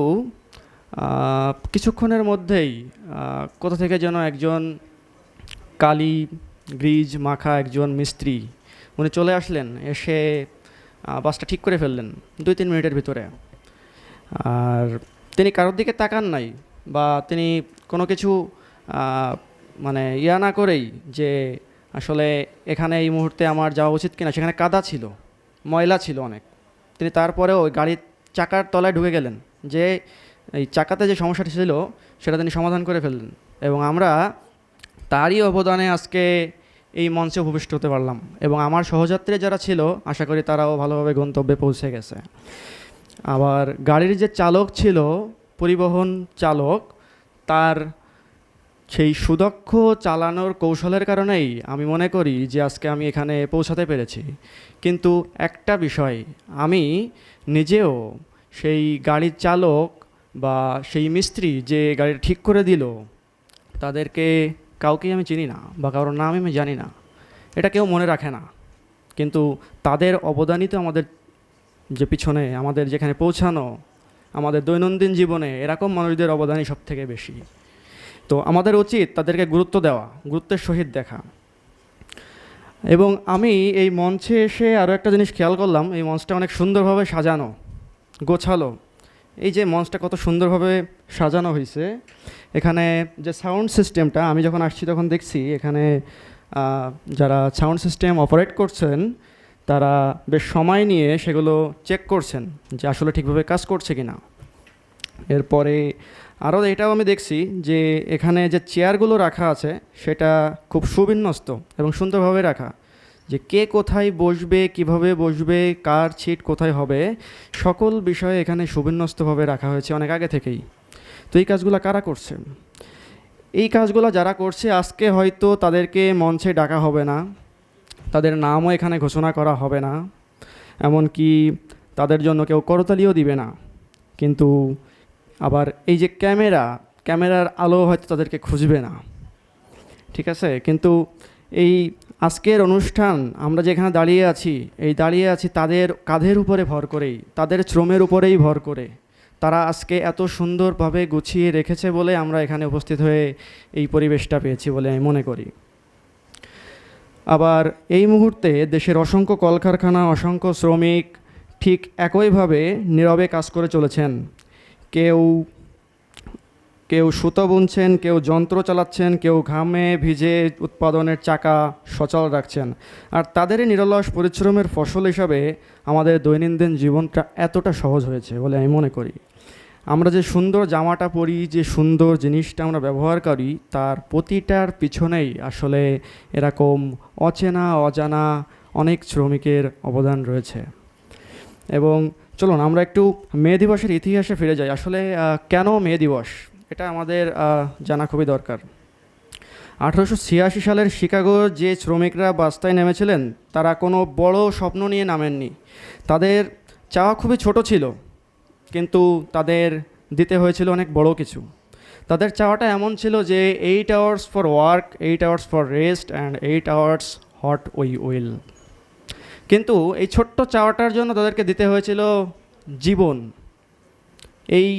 কিছুক্ষণের মধ্যেই কোথা থেকে যেন একজন কালি গ্রিজ মাখা একজন মিস্ত্রি উনি চলে আসলেন, এসে বাসটা ঠিক করে ফেললেন 2-3 মিনিটের ভিতরে। আর তিনি কারোর দিকে তাকান নাই বা তিনি কোনো কিছু মানে না করেই যে আসলে এখানে এই মুহূর্তে আমার যাওয়া উচিত কিনা, সেখানে কাদা ছিল, ময়লা ছিল অনেক। তিনি তারপরেও ওই গাড়ির চাকার তলায় ঢুকে গেলেন, যে এই চাকাতে যে সমস্যাটা ছিল সেটা তিনি সমাধান করে ফেললেন এবং আমরা তারই অবদানে আজকে এই মঞ্চে উপবিষ্ট হতে পারলাম এবং আমার সহযাত্রী যারা ছিল আশা করি তারাও ভালোভাবে গন্তব্যে পৌঁছে গেছে। আবার গাড়ির যে চালক ছিল, পরিবহন চালক, তার সেই সুদক্ষ চালানোর কৌশলের কারণেই আমি মনে করি যে আজকে আমি এখানে পৌঁছাতে পেরেছি। কিন্তু একটা বিষয়, আমি নিজেও সেই গাড়ির চালক বা সেই মিস্ত্রি যে গাড়িটা ঠিক করে দিল, তাদেরকে কাউকেই আমি চিনি না বা কারোর নাম আমি জানি না, এটা কেউ মনে রাখে না। কিন্তু তাদের অবদানই তো আমাদের যে পিছনে আমাদের যেখানে পৌঁছানো, আমাদের দৈনন্দিন জীবনে এরকম মানুষদের অবদানই সব থেকে বেশি। তো আমাদের উচিত তাদেরকে গুরুত্ব দেওয়া, গুরুত্বের সহিত দেখা। এবং আমি এই মঞ্চে এসে আরও একটা জিনিস খেয়াল করলাম, এই মঞ্চটা অনেক সুন্দরভাবে সাজানো, গোছালো। এই যে মঞ্চটা কত সুন্দরভাবে সাজানো হয়েছে, এখানে যে সাউন্ড সিস্টেমটা, আমি যখন আসছি তখন দেখছি এখানে যারা সাউন্ড সিস্টেম অপারেট করছেন তারা বেশ সময় নিয়ে সেগুলো চেক করছেন যে আসলে ঠিকভাবে কাজ করছে কি না। এরপরে আরও এটাও আমি দেখছি যে এখানে যে চেয়ারগুলো রাখা আছে সেটা খুব সুবিন্যস্ত এবং সুন্দরভাবে রাখা, যে কে কোথায় বসবে, কিভাবে বসবে, কার সিট কোথায় হবে, সকল বিষয়ে এখানে সুবিন্যস্তভাবে রাখা হয়েছে অনেক আগে থেকেই। তো এই কাজগুলো কারা করছে? এই কাজগুলো যারা করছে আজকে হয়তো তাদেরকে মঞ্চে ডাকা হবে না, তাদের নামও এখানে ঘোষণা করা হবে না, এমনকি তাদের জন্য কেউ করতালিও দিবে না। কিন্তু আবার এই যে ক্যামেরার আলো হয়তো তাদেরকে খুঁজবে না, ঠিক আছে? কিন্তু এই আজকের অনুষ্ঠান আমরা যেখানে দাঁড়িয়ে আছি তাদের কাঁধের উপরে ভর করেই, তাদের শ্রমের উপরেই ভর করে তারা আজকে এত সুন্দরভাবে গুছিয়ে রেখেছে বলে আমরা এখানে উপস্থিত হয়ে এই পরিবেশটা পেয়েছি বলে আমি মনে করি। আবার এই মুহূর্তে দেশের অসংখ্য কলকারখানা, অসংখ্য শ্রমিক ঠিক একইভাবে নীরবে কাজ করে চলেছেন। কেউ সুতো বুনছেন, কেউ যন্ত্র চালাচ্ছেন, কেউ ঘামে ভিজে উৎপাদনের চাকা সচল রাখছেন। আর তাদেরই নিরলস পরিশ্রমের ফসল হিসাবে আমাদের দৈনন্দিন জীবনটা এতটা সহজ হয়েছে বলে আমি মনে করি। আমরা যে সুন্দর জামাটা পরি, যে সুন্দর জিনিসটা আমরা ব্যবহার করি, তার প্রতিটার পিছনেই আসলে এরকম অচেনা অজানা অনেক শ্রমিকের অবদান রয়েছে। এবং চলুন আমরা একটু মে দিবসের ইতিহাসে ফিরে যাই। আসলে কেন মে দিবস, এটা আমাদের জানা খুবই দরকার। 1886 সালের শিকাগোর যে শ্রমিকরা রাস্তায় নেমেছিলেন তারা কোনো বড় স্বপ্ন নিয়ে নামেননি। তাদের চাওয়া খুবই ছোট ছিল, কিন্তু তাদের দিতে হয়েছিল অনেক বড় কিছু। তাদের চাওয়াটা এমন ছিল যে 8 hours for work, 8 hours for rest and 8 hours hot ওই ওয়েল। কিন্তু এই ছোট্ট চাওয়াটার জন্য তাদেরকে দিতে হয়েছিল জীবন। এই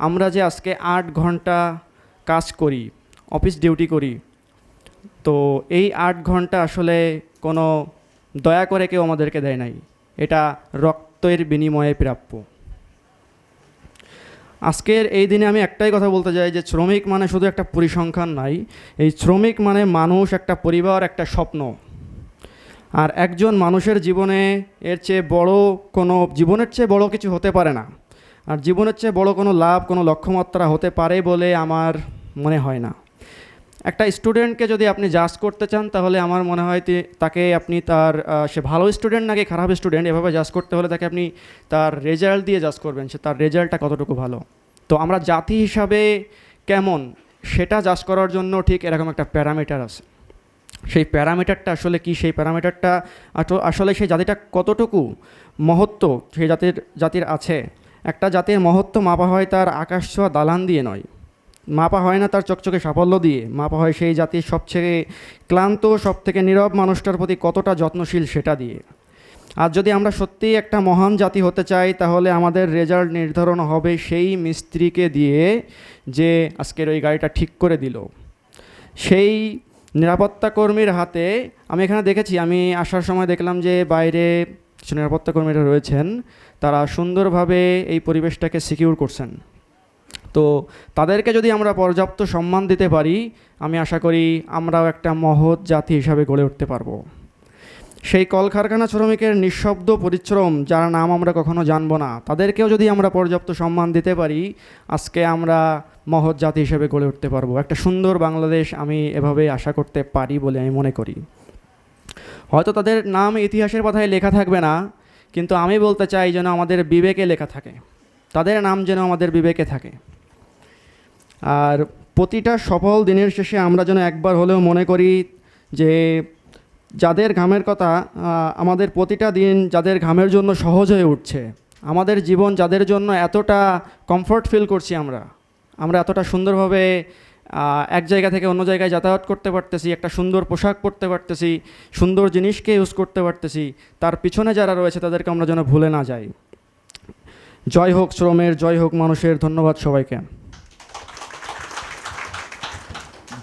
আমরা যে আজকে 8 ঘন্টা কাজ করি, অফিস ডিউটি করি, তো এই 8 ঘন্টা আসলে কোনো দয়া করে কেউ আমাদেরকে দেয় নাই, এটা রক্তের বিনিময়ে প্রাপ্য। আজকের এই দিনে আমি একটাই কথা বলতে চাই যে শ্রমিক মানে শুধু একটা পরিসংখ্যান নাই, এই শ্রমিক মানে মানুষ, একটা পরিবার, একটা স্বপ্ন। আর একজন মানুষের জীবনে এর চেয়ে বড় কোনো, জীবনের চেয়ে বড় কিছু হতে পারে না। আর জীবনের চেয়ে বড় কোনো লাভ, কোনো লক্ষ্যমাত্রা হতে পারে বলে আমার মনে হয় না। একটা স্টুডেন্টকে যদি আপনি জাজ করতে চান, তাহলে আমার মনে হয় তাকে আপনি তার সে ভালো স্টুডেন্ট নাকি খারাপ স্টুডেন্ট এভাবে জাজ করতে হলে তাকে আপনি তার রেজাল্ট দিয়ে জাজ করবেন, সে তার রেজাল্টটা কতটুকু ভালো। তো আমরা জাতি হিসাবে কেমন সেটা জাজ করার জন্য ঠিক এরকম একটা প্যারামিটার আছে। সেই প্যারামিটারটা আসলে কি, সেই প্যারামিটারটা আসলে সেই জাতিটা কতটুকু মহত্ব সেই জাতির আছে। একটা জাতির মহত্ব মাপা হয় তার আকাশ ছোঁয়া দালান দিয়ে নয়, মাপা হয় না তার চকচকে সাফল্য দিয়ে, মাপা হয় সেই জাতির সবচেয়ে ক্লান্ত, সবথেকে নীরব মানুষটার প্রতি কতটা যত্নশীল সেটা দিয়ে। আর যদি আমরা সত্যিই একটা মহান জাতি হতে চাই, তাহলে আমাদের রেজাল্ট নির্ধারণ হবে সেই মিস্ত্রিকে দিয়ে যে আজকের ওই গাড়িটা ঠিক করে দিল, সেই নিরাপত্তা কর্মীর হাতে। আমি এখানে দেখেছি, আমি আসার সময় দেখলাম যে বাইরে কিছু নিরাপত্তা কর্মীরা রয়েছেন, তারা সুন্দরভাবে এই পরিবেশটাকে সিকিউর করছেন। তো তাদেরকে যদি আমরা পর্যাপ্ত সম্মান দিতে পারি, আমি আশা করি আমরাও একটা মহৎ জাতি হিসাবে গড়ে উঠতে পারবো। সেই কলকারখানা শ্রমিকের নিঃশব্দ পরিশ্রম, যার নাম আমরা কখনো জানবো না, তাদেরকেও যদি আমরা পর্যাপ্ত সম্মান দিতে পারি, আজকে আমরা মহৎ জাতি হিসেবে গড়ে উঠতে পারবো। একটা সুন্দর বাংলাদেশ আমি এভাবে আশা করতে পারি বলে আমি মনে করি। হয়তো তাদের নাম ইতিহাসের পাতায় লেখা থাকবে না, কিন্তু আমি বলতে চাই যেন আমাদের বিবেকে লেখা থাকে, তাদের নাম যেন আমাদের বিবেকে থাকে। আর প্রতিটা সফল দিনের শেষে আমরা যেন একবার হলেও মনে করি যে যাদের ঘামের কথা, আমাদের প্রতিটা দিন যাদের ঘামের জন্য সহজ হয়ে উঠছে, আমাদের জীবন যাদের জন্য এতটা কমফর্ট ফিল করছি, আমরা এতটা সুন্দরভাবে এক জায়গা থেকে অন্য জায়গায় যাতায়াত করতে পারতেছি, একটা সুন্দর পোশাক পরতে পারতেছি, সুন্দর জিনিসকে ইউজ করতে পারতেছি, তার পিছনে যারা রয়েছে তাদেরকে আমরা যেন ভুলে না যাই। জয় হোক শ্রমের, জয় হোক মানুষের। ধন্যবাদ সবাইকে।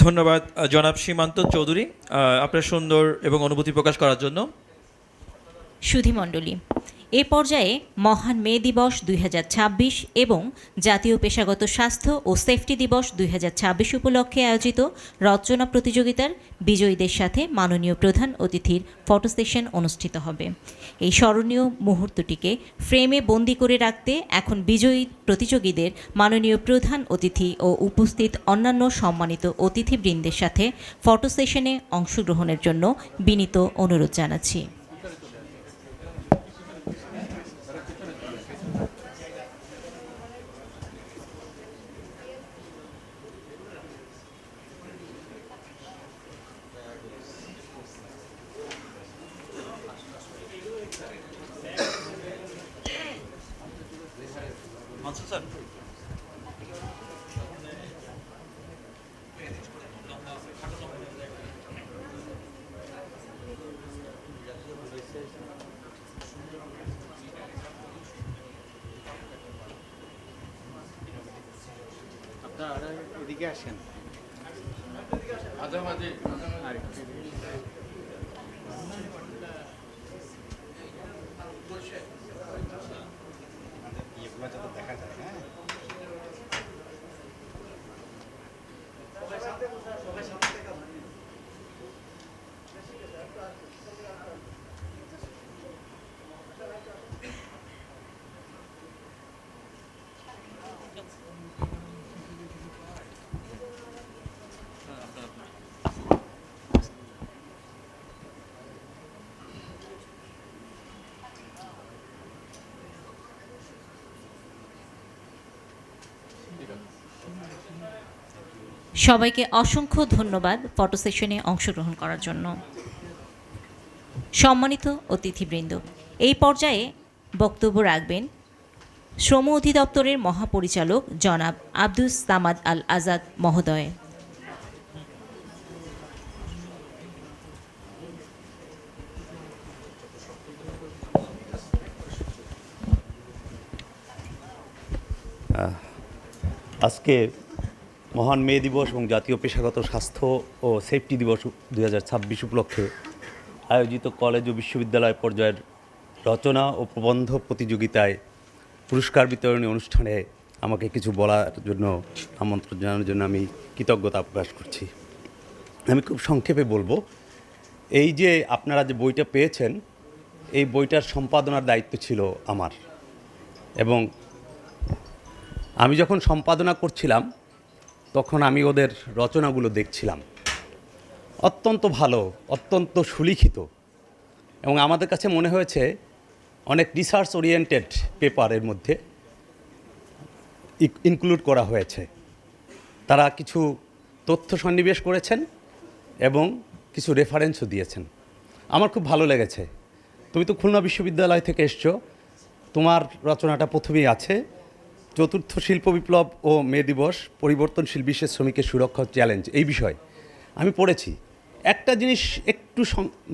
ধন্যবাদ জনাব সীমান্ত চৌধুরী আপনার সুন্দর এবং অনুভূতি প্রকাশ করার জন্য। সুধীমণ্ডলী, এ পর্যায়ে মহান মে দিবস 2026 এবং জাতীয় পেশাগত স্বাস্থ্য ও সেফটি দিবস 2026 উপলক্ষে আয়োজিত রচনা প্রতিযোগিতার বিজয়ীদের সাথে মাননীয় প্রধান অতিথির ফটো সেশন অনুষ্ঠিত হবে। এই স্মরণীয় মুহূর্তটিকে ফ্রেমে বন্দি করে রাখতে এখন বিজয়ী প্রতিযোগীদের মাননীয় প্রধান অতিথি ও উপস্থিত অন্যান্য সম্মানিত অতিথিবৃন্দের সাথে ফটো সেশনে অংশগ্রহণের জন্য বিনীত অনুরোধ জানাচ্ছি। এদিকে আসেন। এগুলো যাতে দেখা যায়। হ্যাঁ, সবাইকে অসংখ্য ধন্যবাদ ফটো সেশনে অংশগ্রহণ করার জন্য। সম্মানিত অতিথিবৃন্দ, এই পর্যায়ে বক্তব্য রাখবেন শ্রম অধিদপ্তরের মহাপরিচালক জনাব আব্দুস সামাদ আল আজাদ মহোদয়। আজকে মহান মে দিবস এবং জাতীয় পেশাগত স্বাস্থ্য ও সেফটি দিবস 2026 উপলক্ষে আয়োজিত কলেজ ও বিশ্ববিদ্যালয় পর্যায়ের রচনা ও প্রবন্ধ প্রতিযোগিতায় পুরস্কার বিতরণী অনুষ্ঠানে আমাকে কিছু বলার জন্য আমন্ত্রণ জানানোর জন্য আমি কৃতজ্ঞতা প্রকাশ করছি। আমি খুব সংক্ষেপে বলবো, এই যে আপনারা যে বইটা পেয়েছেন, এই বইটার সম্পাদনার দায়িত্ব ছিল আমার, এবং আমি যখন সম্পাদনা করছিলাম তখন আমি ওদের রচনাগুলো দেখছিলাম। অত্যন্ত ভালো, অত্যন্ত সুলিখিত, এবং আমাদের কাছে মনে হয়েছে অনেক রিসার্চ ওরিয়েন্টেড পেপারের মধ্যে ইনক্লুড করা হয়েছে। তারা কিছু তথ্য সন্নিবেশ করেছেন এবং কিছু রেফারেন্সও দিয়েছেন। আমার খুব ভালো লেগেছে। তুমি তো খুলনা বিশ্ববিদ্যালয় থেকে এসছো, তোমার রচনাটা প্রথমেই আছে, চতুর্থ শিল্প বিপ্লব ও মে দিবস, পরিবর্তনশীল বিশ্বের শ্রমিকের সুরক্ষা চ্যালেঞ্জ। এই বিষয় আমি পড়েছি। একটা জিনিস একটু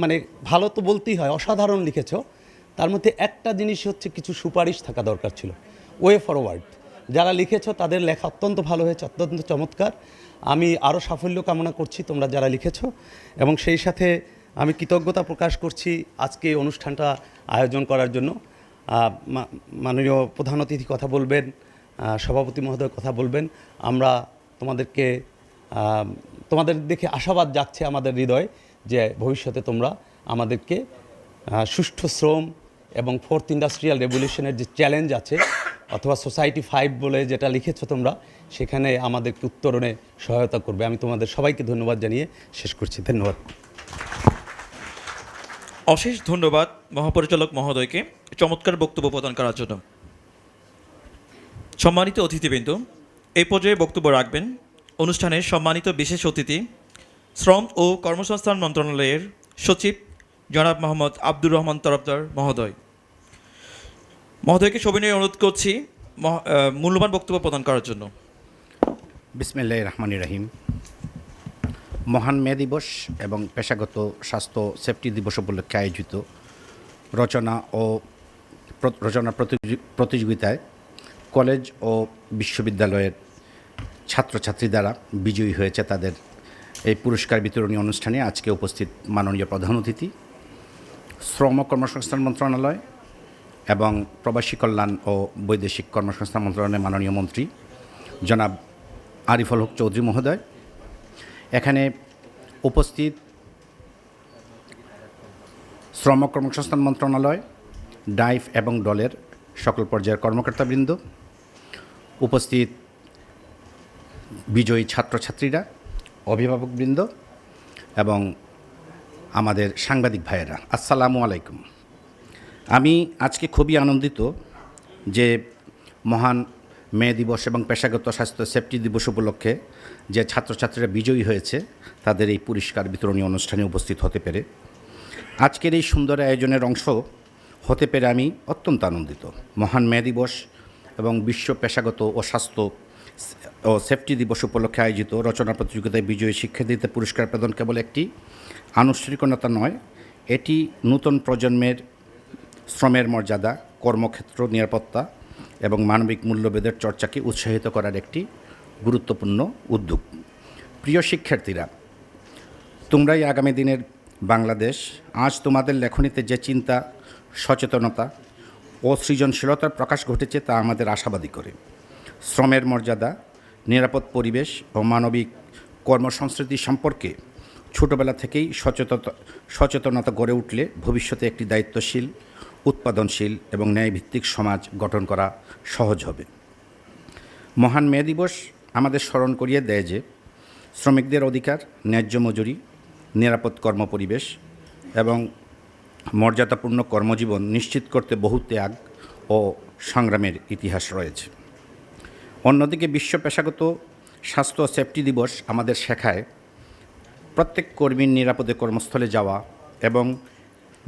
মানে ভালো তো বলতেই হয়, অসাধারণ লিখেছ। তার মধ্যে একটা জিনিস হচ্ছে কিছু সুপারিশ থাকা দরকার ছিল, ওয়ে ফরওয়ার্ড। যারা লিখেছ তাদের লেখা অত্যন্ত ভালো হয়েছে, অত্যন্ত চমৎকার। আমি আরও সাফল্য কামনা করছি তোমরা যারা লিখেছ, এবং সেই সাথে আমি কৃতজ্ঞতা প্রকাশ করছি আজকে এই অনুষ্ঠানটা আয়োজন করার জন্য। মাননীয় প্রধান অতিথি কথা বলবেন, সভাপতি মহোদয় কথা বলবেন। আমরা তোমাদের দেখে আশাবাদ জাগছে আমাদের হৃদয় যে ভবিষ্যতে তোমরা আমাদেরকে সুষ্ঠু শ্রম এবং ফোর্থ ইন্ডাস্ট্রিয়াল রেভলিউশনের যে চ্যালেঞ্জ আছে, অথবা সোসাইটি 5 বলে যেটা লিখেছো তোমরা, সেখানে আমাদেরকে উত্তরণে সহায়তা করবে। আমি তোমাদের সবাইকে ধন্যবাদ জানিয়ে শেষ করছি। ধন্যবাদ। অশেষ ধন্যবাদ মহাপরিচালক মহোদয়কে চমৎকার বক্তব্য প্রদান করার জন্য। সম্মানিত অতিথিবৃন্দ, এই পর্যায়ে বক্তব্য রাখবেন অনুষ্ঠানের সম্মানিত বিশেষ অতিথি, শ্রম ও কর্মসংস্থান মন্ত্রণালয়ের সচিব জনাব মোহাম্মদ আব্দুর রহমান তরফদার মহোদয়। মহোদয়কে সবিনয়ে অনুরোধ করছি মূল্যবান বক্তব্য প্রদান করার জন্য। বিসমিল্লাহির রহমানির রহিম। মহান মে দিবস এবং পেশাগত স্বাস্থ্য সেফটি দিবস উপলক্ষে আয়োজিত রচনা প্রতিযোগিতায় কলেজ ও বিশ্ববিদ্যালয়ের ছাত্রছাত্রী দ্বারা বিজয়ী হয়েছে। তাদের এই পুরস্কার বিতরণী অনুষ্ঠানে আজকে উপস্থিত মাননীয় প্রধান অতিথি, শ্রম ও কর্মসংস্থান মন্ত্রণালয় এবং প্রবাসী কল্যাণ ও বৈদেশিক কর্মসংস্থান মন্ত্রণালয়ের মাননীয় মন্ত্রী জনাব আরিফুল হক চৌধুরী মহোদয়, এখানে উপস্থিত শ্রম ও কর্মসংস্থান মন্ত্রণালয়, ডাইফ এবং দলের সকল পর্যায়ের কর্মকর্তাবৃন্দ, উপস্থিত বিজয়ী ছাত্রছাত্রীরা, অভিভাবকবৃন্দ এবং আমাদের সাংবাদিক ভাইয়েরা, আসসালামু আলাইকুম। আমি আজকে খুবই আনন্দিত যে মহান মে দিবস এবং পেশাগত স্বাস্থ্য সেফটি দিবস উপলক্ষে যে ছাত্রছাত্রীরা বিজয়ী হয়েছে তাদের এই পুরস্কার বিতরণী অনুষ্ঠানে উপস্থিত হতে পেরে, আজকের এই সুন্দর আয়োজনের অংশ হতে পেরে আমি অত্যন্ত আনন্দিত। মহান মে দিবস এবং বিশ্ব পেশাগত ও স্বাস্থ্য ও সেফটি দিবস উপলক্ষে আয়োজিত রচনা প্রতিযোগিতায় বিজয়ী শিক্ষার্থীদের পুরস্কার প্রদান কেবল একটি আনুষ্ঠানিকতা নয়, এটি নতুন প্রজন্মের শ্রমের মর্যাদা, কর্মক্ষেত্র নিরাপত্তা এবং মানবিক মূল্যবোধের চর্চাকে উৎসাহিত করার একটি গুরুত্বপূর্ণ উদ্যোগ। প্রিয় শিক্ষার্থীরা, তোমরাই আগামী দিনের বাংলাদেশ। আজ তোমাদের লেখনীতে যে চিন্তা, সচেতনতা ও সৃজনশীলতার প্রকাশ ঘটেছে তা আমাদের আশাবাদী করে। শ্রমের মর্যাদা, নিরাপদ পরিবেশ ও মানবিক কর্মসংস্কৃতি সম্পর্কে ছোটবেলা থেকেই সচেতনতা গড়ে উঠলে ভবিষ্যতে একটি দায়িত্বশীল, উৎপাদনশীল এবং ন্যায়ভিত্তিক সমাজ গঠন করা সহজ হবে। মহান মে দিবস আমাদের স্মরণ করিয়ে দেয় যে শ্রমিকদের অধিকার, ন্যায্য মজুরি, নিরাপদ কর্মপরিবেশ এবং মর্যাদাপূর্ণ কর্মজীবন নিশ্চিত করতে বহু ত্যাগ ও সংগ্রামের ইতিহাস রয়েছে। অন্যদিকে বিশ্ব পেশাগত স্বাস্থ্য সেফটি দিবস আমাদের শেখায় প্রত্যেক কর্মীর নিরাপদে কর্মস্থলে যাওয়া এবং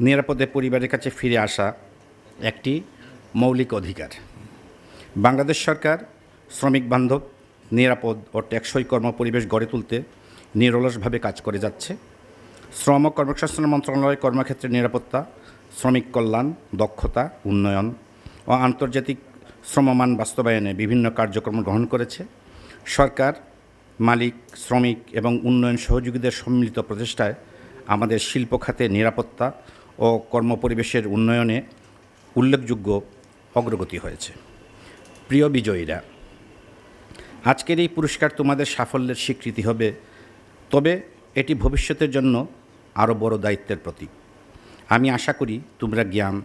নিরাপদে পরিবারের কাছে ফিরে আসা একটি মৌলিক অধিকার। বাংলাদেশ সরকার শ্রমিক বান্ধব, নিরাপদ ও টেকসই কর্মপরিবেশ গড়ে তুলতে নিরলসভাবে কাজ করে যাচ্ছে। শ্রম ও কর্মসংস্থান মন্ত্রণালয় কর্মক্ষেত্রে নিরাপত্তা, শ্রমিক কল্যাণ, দক্ষতা উন্নয়ন ও আন্তর্জাতিক শ্রমমান বাস্তবায়নে বিভিন্ন কার্যক্রম গ্রহণ করেছে। সরকার, মালিক, শ্রমিক এবং উন্নয়ন সহযোগীদের সম্মিলিত প্রচেষ্টায় আমাদের শিল্প খাতে নিরাপত্তা ও কর্মপরিবেশের উন্নয়নে উল্লেখযোগ্য অগ্রগতি হয়েছে। প্রিয় বিজয়ীরা, আজকের এই পুরস্কার তোমাদের সাফল্যের স্বীকৃতি হবে, তবে এটি ভবিষ্যতের জন্য আরও বড় দায়িত্বের প্রতীক। আমি আশা করি তোমরা জ্ঞান,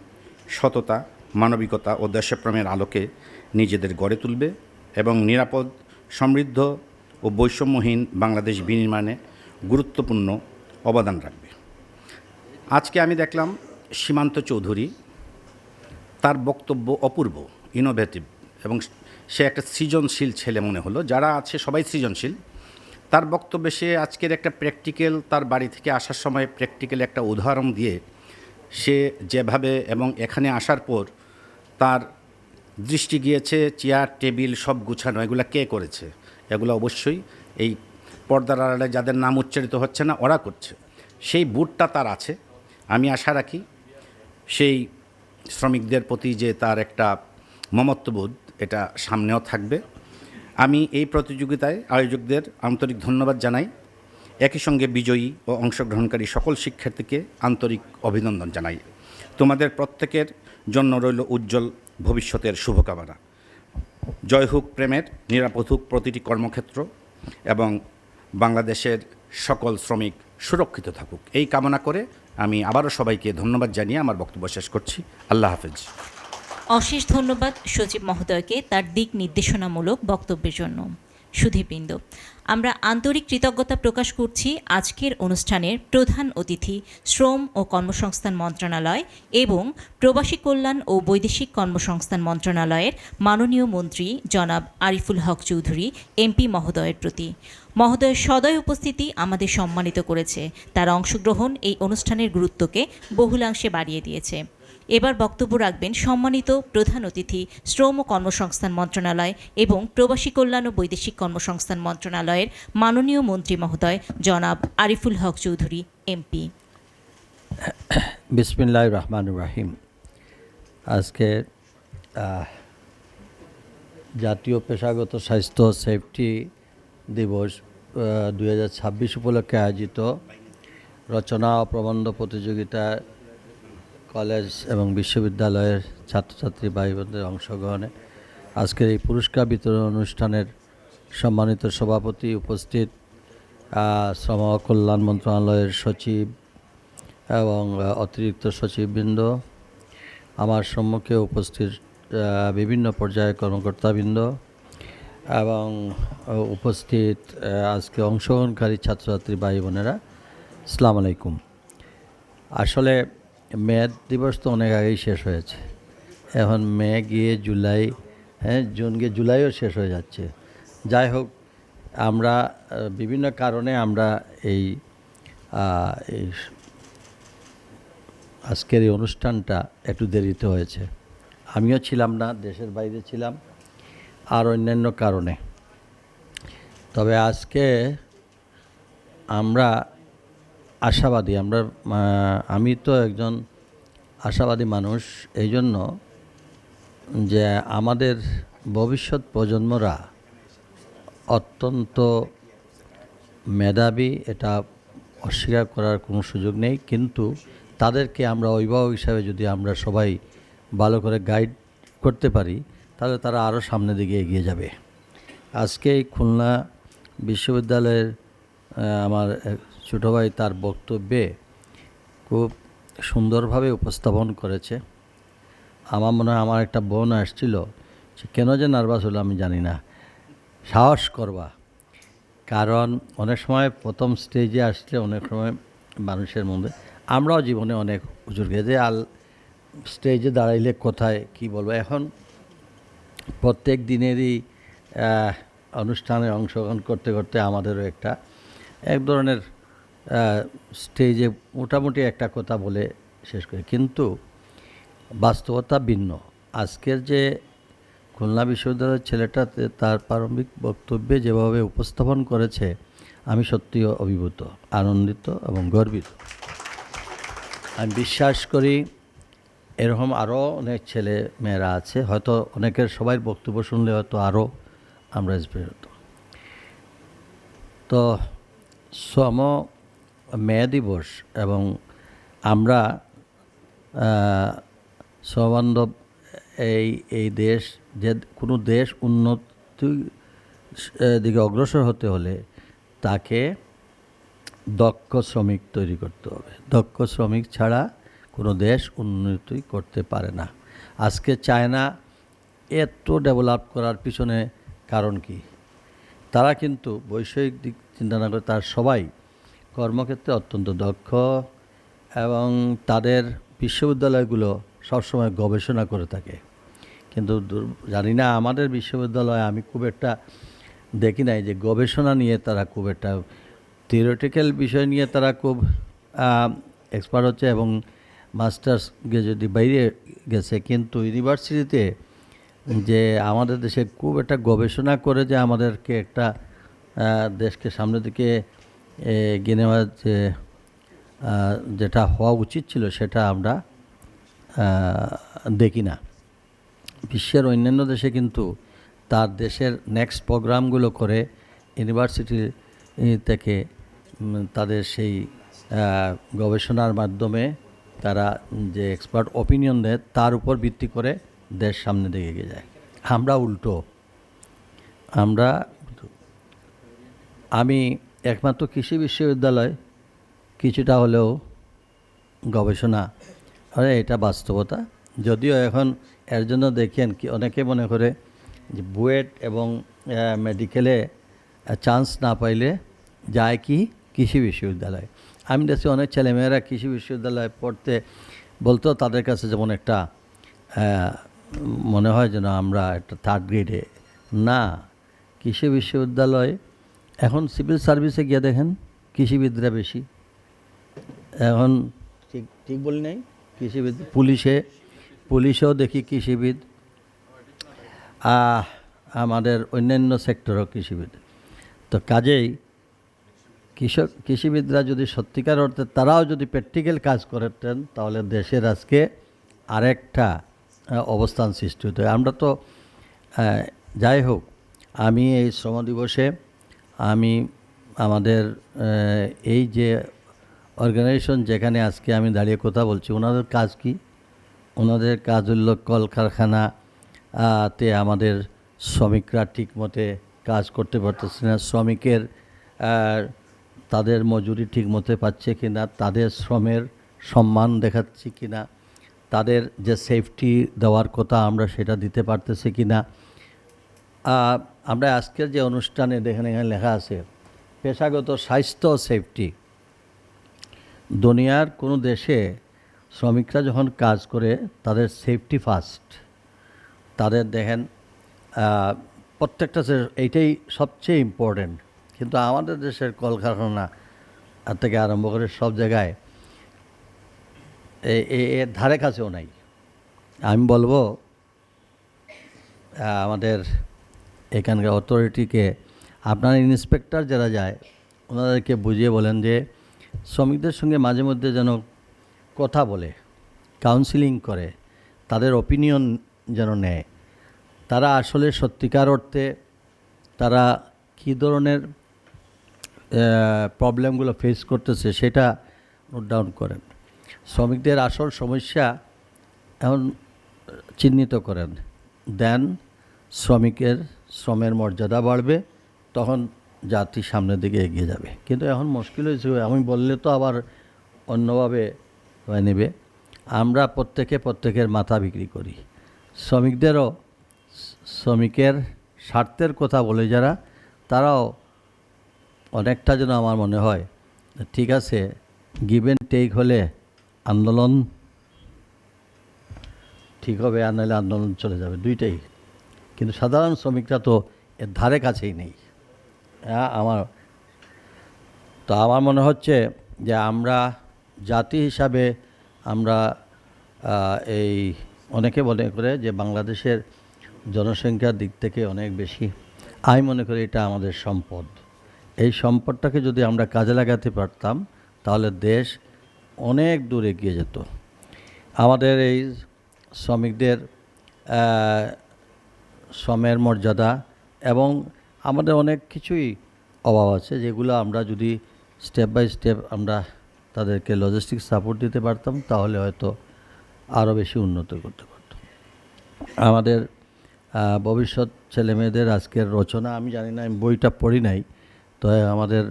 সততা, মানবিকতা ও দেশপ্রেমের আলোকে নিজেদের গড়ে তুলবে এবং নিরাপদ, সমৃদ্ধ ও বৈষম্যহীন বাংলাদেশ বিনির্মাণে গুরুত্বপূর্ণ অবদান রাখবে। আজকে আমি দেখলাম সীমান্ত চৌধুরী, তার বক্তব্য অপূর্ব, ইনোভেটিভ এবং সে একটা সৃজনশীল ছেলে মনে হলো। যারা আছে সবাই সৃজনশীল। তার বক্তব্যে সে আজকের একটা প্র্যাকটিক্যাল, তার বাড়ি থেকে আসার সময় প্র্যাকটিক্যাল একটা উদাহরণ দিয়ে সে যেভাবে এবং এখানে আসার পর তার দৃষ্টি গিয়েছে চেয়ার টেবিল সব গুছানো, এগুলো কে করেছে? এগুলো অবশ্যই এই পর্দার আড়ালে যাদের নাম উচ্চারিত হচ্ছে না ওরা করছে। সেই বুটটা তার আছে। আমি আশা রাখি সেই শ্রমিকদের প্রতি যে তার একটা মমত্ববোধ, এটা সামনেও থাকবে। আমি এই প্রতিযোগিতায় আয়োজকদের আন্তরিক ধন্যবাদ জানাই। একই সঙ্গে বিজয়ী ও অংশগ্রহণকারী সকল শিক্ষার্থীকে আন্তরিক অভিনন্দন জানাই। তোমাদের প্রত্যেকের জন্য রইল উজ্জ্বল ভবিষ্যতের শুভকামনা। জয় হোক প্রেমের, নিরাপদ হোক প্রতিটি কর্মক্ষেত্র এবং বাংলাদেশের সকল শ্রমিক সুরক্ষিত থাকুক, এই কামনা করে আমি আবারও সবাইকে ধন্যবাদ জানিয়ে আমার বক্তব্য শেষ করছি। আল্লাহ হাফেজ। অশেষ ধন্যবাদ সচিব মহোদয়কে তার দিক নির্দেশনামূলক বক্তব্যের জন্য। সুধীবৃন্দ, আমরা আন্তরিক কৃতজ্ঞতা প্রকাশ করছি আজকের অনুষ্ঠানের প্রধান অতিথি শ্রম ও কর্মসংস্থান মন্ত্রণালয় এবং প্রবাসী কল্যাণ ও বৈদেশিক কর্মসংস্থান মন্ত্রণালয়ের মাননীয় মন্ত্রী জনাব আরিফুল হক চৌধুরী এমপি মহোদয়ের প্রতি। মহোদয়ের সদয় উপস্থিতি আমাদের সম্মানিত করেছে। তার অংশগ্রহণ এই অনুষ্ঠানের গুরুত্বকে বহুলাংশে বাড়িয়ে দিয়েছে। এবার বক্তব্য রাখবেন সম্মানিত প্রধান অতিথি শ্রম ও কর্মসংস্থান মন্ত্রণালয় এবং প্রবাসী কল্যাণ ও বৈদেশিক কর্মসংস্থান মন্ত্রণালয়ের মাননীয় মন্ত্রী মহোদয় জনাব আরিফুল হক চৌধুরী এমপি। বিসমিল্লাহির রহমানির রহিম। আজকে জাতীয় পেশাগত স্বাস্থ্য সেফটি দিবস 2026 উপলক্ষে আয়োজিত রচনা ও প্রবন্ধ প্রতিযোগিতা কলেজ এবং বিশ্ববিদ্যালয়ের ছাত্রছাত্রী ভাই বোনদের অংশগ্রহণে আজকের এই পুরস্কার বিতরণ অনুষ্ঠানের সম্মানিত সভাপতি, উপস্থিত শ্রম ও কল্যাণ মন্ত্রণালয়ের সচিব এবং অতিরিক্ত সচিববৃন্দ, আমার সম্মুখে উপস্থিত বিভিন্ন পর্যায়ের কর্মকর্তাবৃন্দ এবং উপস্থিত আজকে অংশগ্রহণকারী ছাত্রছাত্রী ভাই বোনেরা, আসসালামু আলাইকুম। আসলে মে দিবস তো অনেক আগেই শেষ হয়েছে। এখন মে গিয়ে জুলাই, জুন গিয়ে জুলাইও শেষ হয়ে যাচ্ছে। যাই হোক, আমরা বিভিন্ন কারণে আমরা এই আজকের এই অনুষ্ঠানটা একটু দেরিতে হয়েছে। আমিও ছিলাম না, দেশের বাইরে ছিলাম আর অন্যান্য কারণে। তবে আজকে আমরা আশাবাদী, আমি তো একজন আশাবাদী মানুষ, এই জন্য যে আমাদের ভবিষ্যৎ প্রজন্মরা অত্যন্ত মেধাবী, এটা অস্বীকার করার কোনো সুযোগ নেই। কিন্তু তাদেরকে আমরা অভিভাবক হিসাবে যদি আমরা সবাই ভালো করে গাইড করতে পারি, তাহলে তারা আরও সামনের দিকে এগিয়ে যাবে। আজকে এই খুলনা বিশ্ববিদ্যালয়ের আমার ছোটো ভাই তার বক্তব্যে খুব সুন্দরভাবে উপস্থাপন করেছে। আমার মনে হয় আমার একটা বোন আসছিল, সে কেন যে নার্ভাস হলো আমি জানি না। সাহস করবা, কারণ অনেক সময় প্রথম স্টেজে আসলে অনেক সময় মানুষের মধ্যে, আমরাও জীবনে অনেক হুজুর গেছে স্টেজে দাঁড়াইলে কোথায় কি বলবো। এখন প্রত্যেক দিনেরই অনুষ্ঠানে অংশগ্রহণ করতে করতে আমাদেরও এক ধরনের স্টেজে মোটামুটি একটা কথা বলে শেষ করি, কিন্তু বাস্তবতা ভিন্ন। আজকের যে খুলনা বিশ্ববিদ্যালয়ের ছেলেটা তার প্রারম্ভিক বক্তব্যে যেভাবে উপস্থাপন করেছে, আমি সত্যিই অভিভূত, আনন্দিত এবং গর্বিত। আমি বিশ্বাস করি এরকম আরও অনেক ছেলে মেয়েরা আছে, হয়তো অনেকের সবাই বক্তব্য শুনলে হয়তো আরও আমরা ইন্সপায়ার হতো। তো শ্রম মে দিবস এবং আমরা শ্রমবান্ধব এই দেশ, যে কোনো দেশ উন্নতি দিকে অগ্রসর হতে হলে তাকে দক্ষ শ্রমিক তৈরি করতে হবে। দক্ষ শ্রমিক ছাড়া কোনো দেশ উন্নতি করতে পারে না। আজকে চায়না এত ডেভেলপ করার পিছনে কারণ কি? তারা কিন্তু বৈষয়িক দিক চিন্তা না করে তার সবাই কর্মক্ষেত্রে অত্যন্ত দক্ষ এবং তাদের বিশ্ববিদ্যালয়গুলো সবসময় গবেষণা করে থাকে। কিন্তু জানি না আমাদের বিশ্ববিদ্যালয়ে আমি খুব একটা দেখি নাই যে গবেষণা নিয়ে তারা খুব একটা থিওরিটিক্যাল বিষয় নিয়ে তারা খুব এক্সপার্ট হচ্ছে এবং মাস্টার্স যদি বাইরে গেছে, কিন্তু ইউনিভার্সিটিতে যে আমাদের দেশে খুব একটা গবেষণা করে যে আমাদেরকে একটা দেশকে সামনের দিকে এগিয়ে নেওয়ার যেটা হওয়া উচিত ছিল সেটা আমরা দেখি না। বিশ্বের অন্যান্য দেশে কিন্তু তার দেশের নেক্সট প্রোগ্রামগুলো করে ইউনিভার্সিটি থেকে তাদের সেই গবেষণার মাধ্যমে তারা যে এক্সপার্ট অপিনিয়ন দেয় তার উপর ভিত্তি করে দেশ সামনে দিকে এগিয়ে যায়। আমরা উল্টো। আমি একমাত্র কৃষি বিশ্ববিদ্যালয় কিছুটা হলেও গবেষণা, এটা বাস্তবতা। যদিও এখন এর জন্য দেখেন কি অনেকে মনে করে যে বুয়েট এবং মেডিকেলে চান্স না পাইলে যায় কি কৃষি বিশ্ববিদ্যালয়। আমি দেখছি অনেক ছেলেমেয়েরা কৃষি বিশ্ববিদ্যালয়ে পড়তে বলতো তাদের কাছে যেমন একটা মনে হয় যেন আমরা একটা থার্ড গ্রেডে। না, কৃষি বিশ্ববিদ্যালয় এখন সিভিল সার্ভিসে গিয়ে দেখেন কৃষিবিদরা বেশি। এখন ঠিক বলি নাই, কৃষিবিদ পুলিশেও দেখি কৃষিবিদ, আমাদের অন্যান্য সেক্টরও কৃষিবিদ। তো কাজেই কৃষিবিদরা যদি সত্যিকার অর্থে তারাও যদি প্র্যাকটিক্যাল কাজ করতেন তাহলে দেশের আজকে আরেকটা অবস্থান সৃষ্টি হতো। আমরা তো যাই হোক, আমি এই শ্রম দিবসে আমি আমাদের এই যে অর্গানাইজেশন যেখানে আজকে আমি দাঁড়িয়ে কথা বলছি, ওনাদের কাজ কি? ওনাদের কাজ হল কলকারখানাতে আমাদের শ্রমিকরা ঠিকমতো কাজ করতে পারতেছে না, শ্রমিকের তাদের মজুরি ঠিকমতো পাচ্ছে কি না, তাদের শ্রমের সম্মান দেখাচ্ছি কি না, তাদের যে সেফটি দেওয়ার কথা আমরা সেটা দিতে পারতেছি কি না। আমরা আজকের যে অনুষ্ঠানে দেখেন এখানে লেখা আছে পেশাগত স্বাস্থ্য সেফটি। দুনিয়ার কোনো দেশে শ্রমিকরা যখন কাজ করে তাদের সেফটি ফার্স্ট। তাদের দেখেন প্রত্যেকটা এইটাই সবচেয়ে ইম্পর্টেন্ট। কিন্তু আমাদের দেশের কলকারখানা থেকে আরম্ভ করে সব জায়গায় এর ধারে কাছেও নাই। আমি বলবো আমাদের এখানকার অথরিটিকে, আপনার ইন্সপেক্টর যারা যায় ওনাদেরকে বুঝিয়ে বলেন যে শ্রমিকদের সঙ্গে মাঝে মধ্যে যেন কথা বলে, কাউন্সিলিং করে, তাদের অপিনিয়ন যেন নেয়। তারা আসলে সত্যিকার অর্থে তারা কী ধরনের প্রবলেমগুলো ফেস করতেছে সেটা নোট ডাউন করেন। শ্রমিকদের আসল সমস্যা এখন চিহ্নিত করেন, দেন শ্রমিকের শ্রমের মর্যাদা বাড়বে, তখন জাতি সামনের দিকে এগিয়ে যাবে। কিন্তু এখন মুশকিল হয়েছে, আমি বললে তো আবার অন্যভাবে নেবে। আমরা প্রত্যেকের মাথা বিক্রি করি। শ্রমিকের স্বার্থের কথা বলে যারা, তারাও অনেকটা যেন আমার মনে হয় ঠিক আছে, গিভ অ্যান্ড টেক হলে আন্দোলন ঠিক হবে, আর নাহলে আন্দোলন চলে যাবে, দুইটাই। কিন্তু সাধারণ শ্রমিকরা তো এর ধারে কাছেই নেই। আমার মনে হচ্ছে যে আমরা জাতি হিসাবে আমরা এই অনেকে মনে করে যে বাংলাদেশের জনসংখ্যার দিক থেকে অনেক বেশি। আমি মনে করি এটা আমাদের সম্পদ। এই সম্পদটাকে যদি আমরা কাজে লাগাতে পারতাম তাহলে দেশ অনেক দূর এগিয়ে যেত। আমাদের এই শ্রমিকদের শ্রমের মর্যাদা এবং আমাদের অনেক কিছুই অভাব আছে, যেগুলো আমরা যদি স্টেপ বাই স্টেপ আমরা তাদেরকে লজিস্টিক সাপোর্ট দিতে পারতাম তাহলে হয়তো আরও বেশি উন্নত করতে পারতাম। আমাদের ভবিষ্যৎ ছেলেমেয়েদের আজকের রচনা আমি জানি না, আমি বইটা পড়ি নাই, তো আমাদের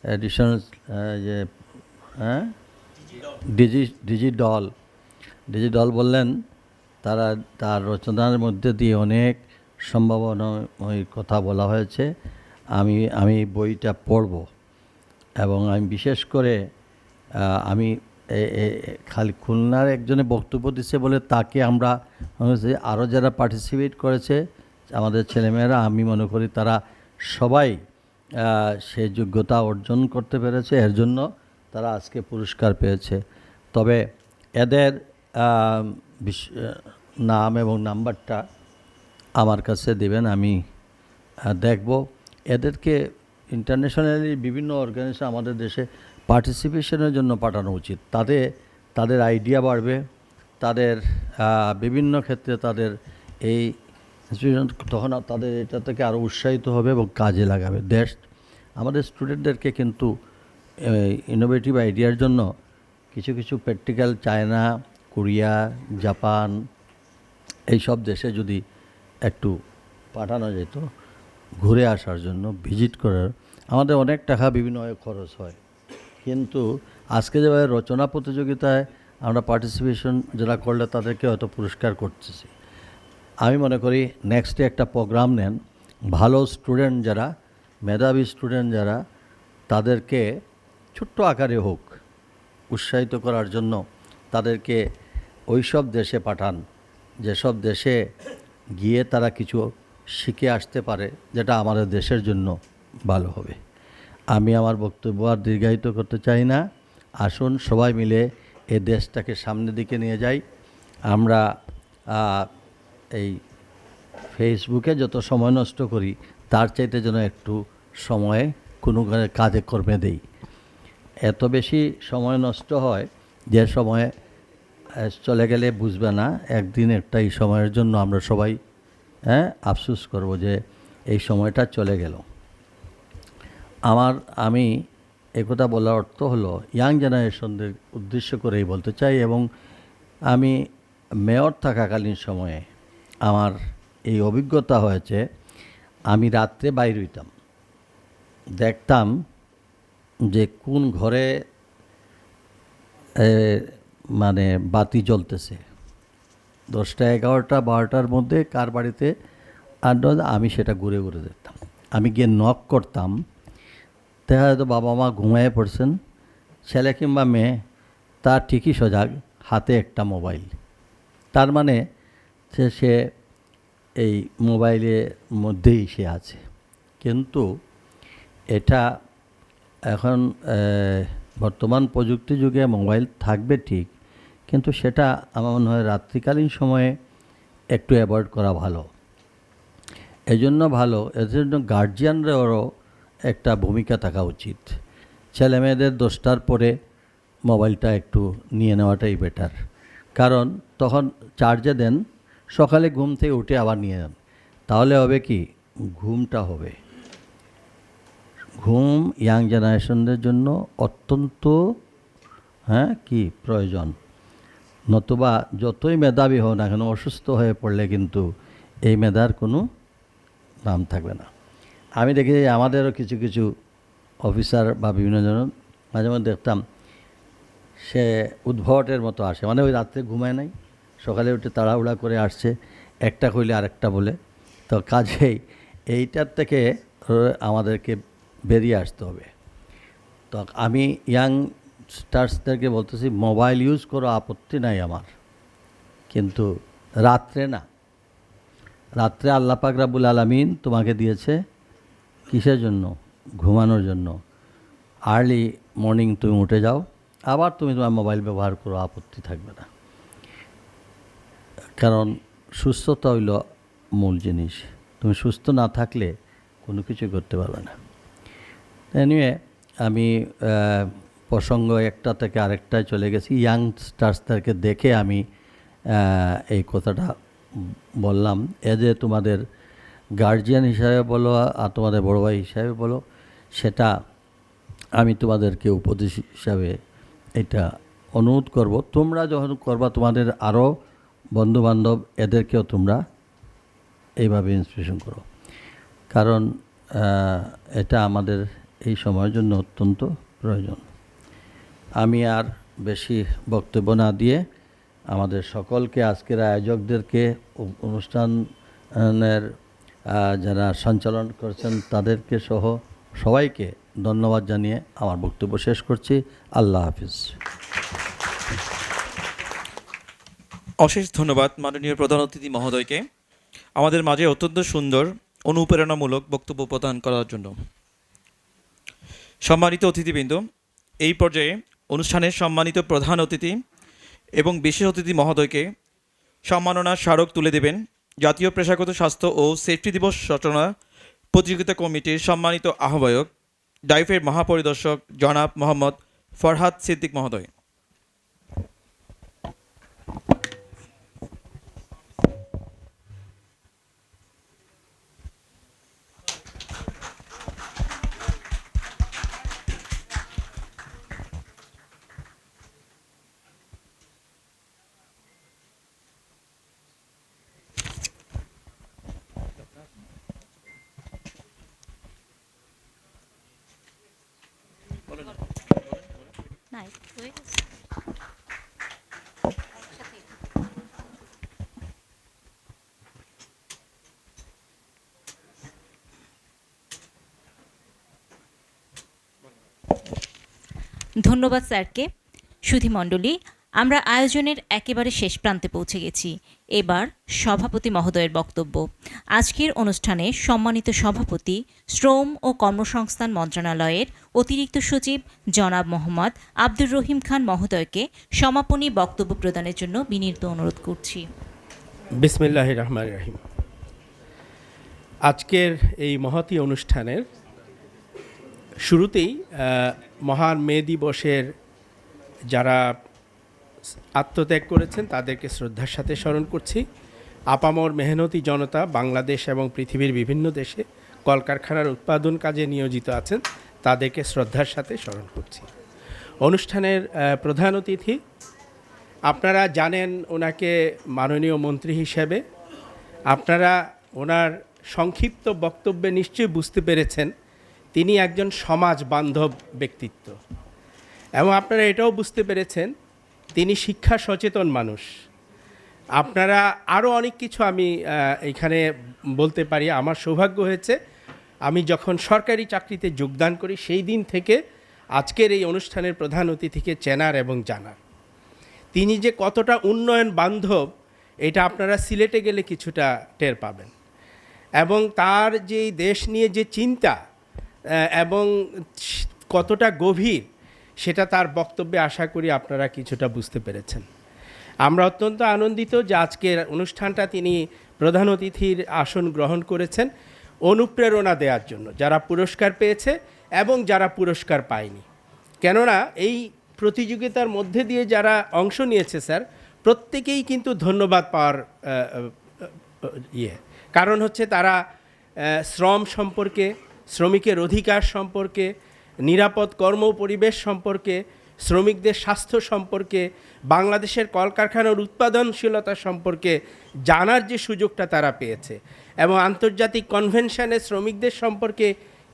এডিশনাল যে ডিজি ডল বললেন তার রচনার মধ্যে দিয়ে অনেক সম্ভাবনাময় কথা বলা হয়েছে। আমি বইটা পড়ব এবং আমি বিশেষ করে আমি খালি খুলনার একজনে বক্তব্য দিচ্ছে বলে তাকে আমরা আরও যারা পার্টিসিপেট করেছে আমাদের ছেলেমেয়েরা, আমি মনে করি তারা সবাই সেই যোগ্যতা অর্জন করতে পেরেছে, এর জন্য তারা আজকে পুরস্কার পেয়েছে। তবে এদের নাম এবং নাম্বারটা আমার কাছে দেবেন, আমি দেখব। এদেরকে ইন্টারন্যাশনালি বিভিন্ন অর্গানাইজেশন আমাদের দেশে পার্টিসিপেশনের জন্য পাঠানো উচিত। তাদের আইডিয়া বাড়বে, তাদের বিভিন্ন ক্ষেত্রে তাদের এই তখন তাদের এটা থেকে আরও উৎসাহিত হবে এবং কাজে লাগাবে। আমাদের স্টুডেন্টদেরকে কিন্তু ইনোভেটিভ আইডিয়ার জন্য কিছু কিছু প্র্যাকটিক্যাল চায়না, কোরিয়া, জাপান এইসব দেশে যদি একটু পাঠানো যেত ঘুরে আসার জন্য, ভিজিট করার, আমাদের অনেক টাকা বিভিন্ন খরচ হয়, কিন্তু আজকে যেভাবে রচনা প্রতিযোগিতায় আমরা পার্টিসিপেশন যারা করলে তাদেরকে হয়তো পুরস্কার করতেছি। আমি মনে করি নেক্সটে একটা প্রোগ্রাম নেন, ভালো স্টুডেন্ট যারা, মেধাবী স্টুডেন্ট যারা, তাদেরকে ছোট্ট আকারে হোক উৎসাহিত করার জন্য তাদেরকে ওই সব দেশে পাঠান যেসব দেশে গিয়ে তারা কিছু শিখে আসতে পারে, যেটা আমাদের দেশের জন্য ভালো হবে। আমি আমার বক্তব্য আর দীর্ঘায়িত করতে চাই না। আসুন সবাই মিলে এই দেশটাকে সামনের দিকে নিয়ে যাই। আমরা এই ফেসবুকে যত সময় নষ্ট করি তার চাইতে যেন একটু সময় কোনো কাজে কর্মে দেই। এত বেশি সময় নষ্ট হয় যে সময় চলে গেলে বুঝবে না, একদিন একটা এই সময়ের জন্য আমরা সবাই আফসোস করব যে এই সময়টা চলে গেল। আমি একথা বলার অর্থ হলো ইয়াং জেনারেশনদের উদ্দেশ্য করেই বলতে চাই, এবং আমি মেয়র থাকাকালীন সময়ে আমার এই অভিজ্ঞতা হয়েছে। আমি রাত্রে বাইরে হইতাম, দেখতাম যে কোন ঘরে মানে বাতি জ্বলতেছে, 10টা 11টা 12টার মধ্যে কার বাড়িতে আড্ডা, আমি সেটা ঘুরে ঘুরে দেখতাম। আমি গিয়ে নক করতাম, দেখা যেত বাবা মা ঘুমিয়ে পড়ছেন, ছেলে কিংবা মেয়ে তার ঠিকই সজাগ, হাতে একটা মোবাইল। তার মানে সে এই মোবাইলের মধ্যেই সে আছে। কিন্তু এটা এখন বর্তমান প্রযুক্তি যুগে মোবাইল থাকবে ঠিক, কিন্তু সেটা আমার মনে হয় রাত্রিকালীন সময়ে একটু অ্যাভয়েড করা ভালো। এজন্য ভালো, এর জন্য গার্জিয়ানদেরও একটা ভূমিকা থাকা উচিত। ছেলে মেয়েদের 10টার পরে মোবাইলটা একটু নিয়ে নেওয়াটাই বেটার, কারণ তখন চার্জে দেন, সকালে ঘুম থেকে উঠে আবার নিয়ে যান, তাহলে হবে কি ঘুমটা হবে। ঘুম ইয়াং জেনারেশনদের জন্য অত্যন্ত প্রয়োজন। নতুবা যতই মেধাবী হও না কেন, অসুস্থ হয়ে পড়লে কিন্তু এই মেধার কোনো নাম থাকবে না। আমি দেখি আমাদেরও কিছু কিছু অফিসার বা বিভিন্ন জন মাঝে মাঝে দেখতাম সে উদ্ভটের মতো আসে, মানে ওই রাত্রে ঘুমায় নাই, সকালে উঠে তাড়াহুড়া করে আসছে, একটা কইলে আরেকটা বলে। তো কাজেই এইটার থেকে আমাদেরকে বেরিয়ে আসতে হবে। তো আমি ইয়াং স্টার্সদেরকে বলতেছি, মোবাইল ইউজ করো, আপত্তি নাই আমার, কিন্তু রাত্রে না। রাত্রে আল্লাহ পাক রাব্বুল আলামিন তোমাকে দিয়েছে কিসের জন্য? ঘুমানোর জন্য। আর্লি মর্নিং তুমি উঠে যাও, আবার তুমি তোমার মোবাইল ব্যবহার করো, আপত্তি থাকবে না। কারণ সুস্থতা হইল মূল জিনিস। তুমি সুস্থ না থাকলে কোনো কিছু করতে পারবে না। এনিওয়ে, আমি প্রসঙ্গ একটা থেকে আরেকটায় চলে গেছি। ইয়াংস্টার্সদেরকে দেখে আমি এই কথাটা বললাম। যে তোমাদের গার্জিয়ান হিসাবে বলো আর তোমাদের বড় ভাই হিসাবে বলো, সেটা আমি তোমাদেরকে উপদেশ হিসাবে এটা অনুরোধ করব। তোমরা যখন করবা তোমাদের আরও বন্ধুবান্ধব এদেরকেও তোমরা এইভাবে ইন্সপিরেশন করো, কারণ এটা আমাদের এই সময়ের জন্য অত্যন্ত প্রয়োজন। আমি আর বেশি বক্তব্য না দিয়ে আমাদের সকলকে, আজকের আয়োজকদেরকে, অনুষ্ঠানের যারা সঞ্চালন করছেন তাদেরকে সহ সবাইকে ধন্যবাদ জানিয়ে আমার বক্তব্য শেষ করছি। আল্লাহ হাফিজ। অশেষ ধন্যবাদ মাননীয় প্রধান অতিথি মহোদয়কে আমাদের মাঝে অত্যন্ত সুন্দর অনুপ্রেরণামূলক বক্তব্য প্রদান করার জন্য। সম্মানিত অতিথিবৃন্দ, এই পর্যায়ে অনুষ্ঠানের সম্মানিত প্রধান অতিথি এবং বিশেষ অতিথি মহোদয়কে সম্মাননা স্মারক তুলে দেবেন জাতীয় পেশাগত স্বাস্থ্য ও সেফটি দিবস রচনা প্রতিযোগিতা কমিটির সম্মানিত আহ্বায়ক ডাইফের মহাপরিদর্শক জনাব মোহাম্মদ ফরহাদ সিদ্দিক মহোদয়। ধন্যবাদ স্যারকে। সুধীমণ্ডলী, আমরা আয়োজনের একেবারে শেষ প্রান্তে পৌঁছে গেছি। এবার সভাপতি মহোদয়ের বক্তব্য। আজকের অনুষ্ঠানে সম্মানিত সভাপতি, শ্রম ও কর্মসংস্থান মন্ত্রণালয়ের অতিরিক্ত সচিব জনাব মোহাম্মদ আব্দুর রহিম খান মহোদয়কে সমাপনী বক্তব্য প্রদানের জন্য বিনীত অনুরোধ করছি। বিসমিল্লাহির রহমানির রহিম। আজকের এই মহতী অনুষ্ঠানের শুরুতেই মহান মে দিবসের যারা আত্মত্যাগ করেছেন তাদেরকে শ্রদ্ধার সাথে স্মরণ করছি। আপামর মেহনতি জনতা বাংলাদেশ এবং পৃথিবীর বিভিন্ন দেশে কলকারখানার উৎপাদন কাজে নিয়োজিত আছেন, তাদেরকে শ্রদ্ধার সাথে স্মরণ করছি। অনুষ্ঠানের প্রধান অতিথি, আপনারা জানেন ওনাকে মাননীয় মন্ত্রী হিসেবে। আপনারা ওনার সংক্ষিপ্ত বক্তব্যে নিশ্চয়ই বুঝতে পেরেছেন তিনি একজন সমাজ বান্ধব ব্যক্তিত্ব, এবং আপনারা এটাও বুঝতে পেরেছেন তিনি শিক্ষা সচেতন মানুষ। আপনারা আরও অনেক কিছু আমি এখানে বলতে পারি। আমার সৌভাগ্য হয়েছে আমি যখন সরকারি চাকরিতে যোগদান করি সেই দিন থেকে আজকের এই অনুষ্ঠানের প্রধান অতিথিকে চেনার এবং জানার। তিনি যে কতটা উন্নয়ন বান্ধব এটা আপনারা সিলেটে গেলে কিছুটা টের পাবেন, এবং তার যে দেশ নিয়ে যে চিন্তা এবং কতটা গভীর সেটা তার বক্তব্যে আশা করি আপনারা কিছুটা বুঝতে পেরেছেন। আমরা অত্যন্ত আনন্দিত যে আজকের অনুষ্ঠানটা তিনি প্রধান অতিথির আসন গ্রহণ করেছেন অনুপ্রেরণা দেওয়ার জন্য, যারা পুরস্কার পেয়েছে এবং যারা পুরস্কার পায়নি। কেননা এই প্রতিযোগিতার মধ্যে দিয়ে যারা অংশ নিয়েছে স্যার, প্রত্যেকেই কিন্তু ধন্যবাদ পাওয়ার কারণ হচ্ছে তারা শ্রম সম্পর্কে, শ্রমিকের অধিকার সম্পর্কে, নিরাপদ কর্ম পরিবেশ সম্পর্কে, শ্রমিকদের স্বাস্থ্য সম্পর্কে, বাংলাদেশের কলকারখানার উৎপাদনশীলতা সম্পর্কে জানার যে সুযোগটা তারা পেয়েছে, এবং আন্তর্জাতিক কনভেনশনে শ্রমিকদের সম্পর্কে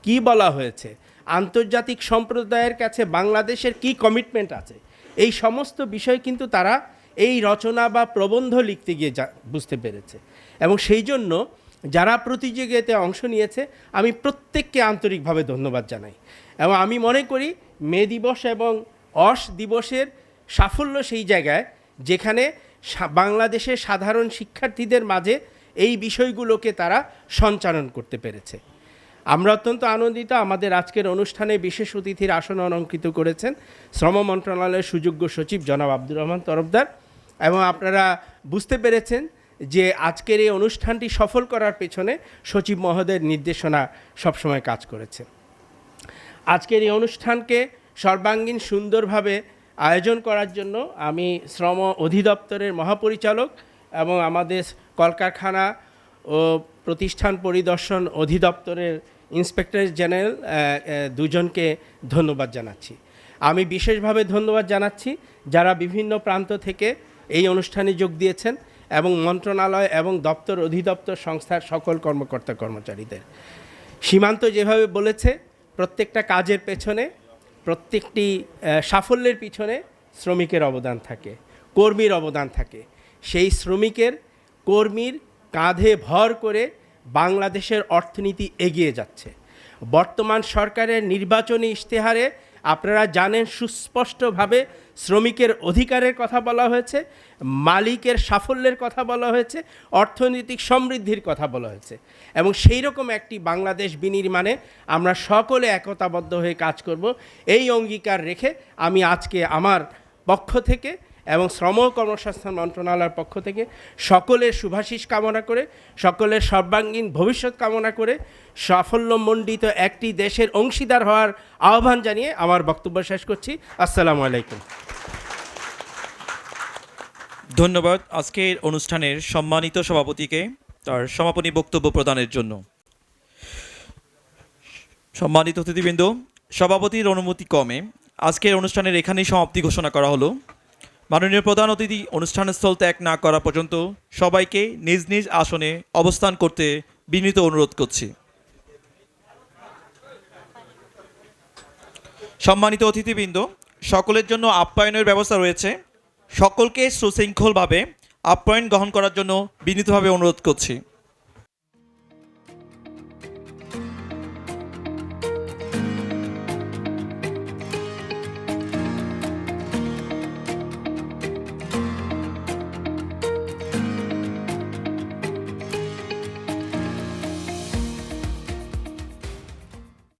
কি বলা হয়েছে, আন্তর্জাতিক সম্প্রদায়ের কাছে বাংলাদেশের কি কমিটমেন্ট আছে, এই সমস্ত বিষয় কিন্তু তারা এই রচনা বা প্রবন্ধ লিখতে গিয়ে বুঝতে পেরেছে। এবং সেই জন্য যারা প্রতিযোগিতায় অংশ নিয়েছে আমি প্রত্যেককে আন্তরিকভাবে ধন্যবাদ জানাই। এবং আমি মনে করি মে দিবস এবং অশ দিবসের সাফল্য সেই জায়গায় যেখানে বাংলাদেশের সাধারণ শিক্ষার্থীদের মাঝে এই বিষয়গুলোকে তারা সঞ্চালন করতে পেরেছে। আমরা অত্যন্ত আনন্দিত। আমাদের আজকের অনুষ্ঠানে বিশেষ অতিথির আসন অলঙ্কৃত করেছেন শ্রম মন্ত্রণালয়ের সুযোগ্য সচিব জনাব আব্দুর রহমান তরফদার, এবং আপনারা বুঝতে পেরেছেন যে আজকের এই অনুষ্ঠানটি সফল করার পেছনে সচিব মহোদয়ের নির্দেশনা সবসময় কাজ করেছে। আজকের এই অনুষ্ঠানকে সর্বাঙ্গীন সুন্দরভাবে আয়োজন করার জন্য আমি শ্রম অধিদপ্তরের মহাপরিচালক এবং আমাদের কলকারখানা ও প্রতিষ্ঠান পরিদর্শন অধিদপ্তরের ইন্সপেক্টর জেনারেল দুজনকে ধন্যবাদ জানাচ্ছি। আমি বিশেষভাবে ধন্যবাদ জানাচ্ছি যারা বিভিন্ন প্রান্ত থেকে এই অনুষ্ঠানে যোগ দিয়েছেন এবং মন্ত্রণালয় এবং দপ্তর অধিদপ্তর সংস্থার সকল কর্মকর্তা কর্মচারীদের। সীমান্ত যেভাবে বলেছে, প্রত্যেকটা কাজের পেছনে, প্রত্যেকটি সাফল্যের পিছনে শ্রমিকের অবদান থাকে, কর্মীর অবদান থাকে। সেই শ্রমিকের, কর্মীর কাঁধে ভর করে বাংলাদেশের অর্থনীতি এগিয়ে যাচ্ছে। বর্তমান সরকারের নির্বাচনী ইশতেহারে আপনারা জানেন সুস্পষ্টভাবে শ্রমিকের অধিকারের কথা বলা হয়েছে, মালিকের সাফল্যের কথা বলা হয়েছে, অর্থনৈতিক সমৃদ্ধির কথা বলা হয়েছে এবং সেই রকম একটি বাংলাদেশ বিনির্মাণে আমরা সকলে একতাবদ্ধ হয়ে কাজ করব। এই অঙ্গীকার রেখে আমি আজকে আমার পক্ষ থেকে এবং শ্রম ও কর্মসংস্থান মন্ত্রণালয়ের পক্ষ থেকে সকলের শুভাশিস কামনা করে, সকলের সর্বাঙ্গীন ভবিষ্যৎ কামনা করে, সাফল্যমণ্ডিত একটি দেশের অংশীদার হওয়ার আহ্বান জানিয়ে আমার বক্তব্য শেষ করছি। আসসালামু আলাইকুম। ধন্যবাদ আজকের অনুষ্ঠানের সম্মানিত সভাপতিকে তার সমাপনী বক্তব্য প্রদানের জন্য। সম্মানিত অতিথিবৃন্দ, সভাপতির অনুমতি ক্রমে আজকের অনুষ্ঠানের এখানেই সমাপ্তি ঘোষণা করা হলো। মাননীয় প্রধান অতিথি অনুষ্ঠানস্থল ত্যাগ না করা পর্যন্ত সবাইকে নিজ নিজ আসনে অবস্থান করতে বিনীত অনুরোধ করছি। সম্মানিত অতিথিবৃন্দ, সকলের জন্য আপ্যায়নের ব্যবস্থা রয়েছে। সকলকে সুশৃঙ্খলভাবে আপ্যায়ন গ্রহণ করার জন্য বিনীতভাবে অনুরোধ করছি।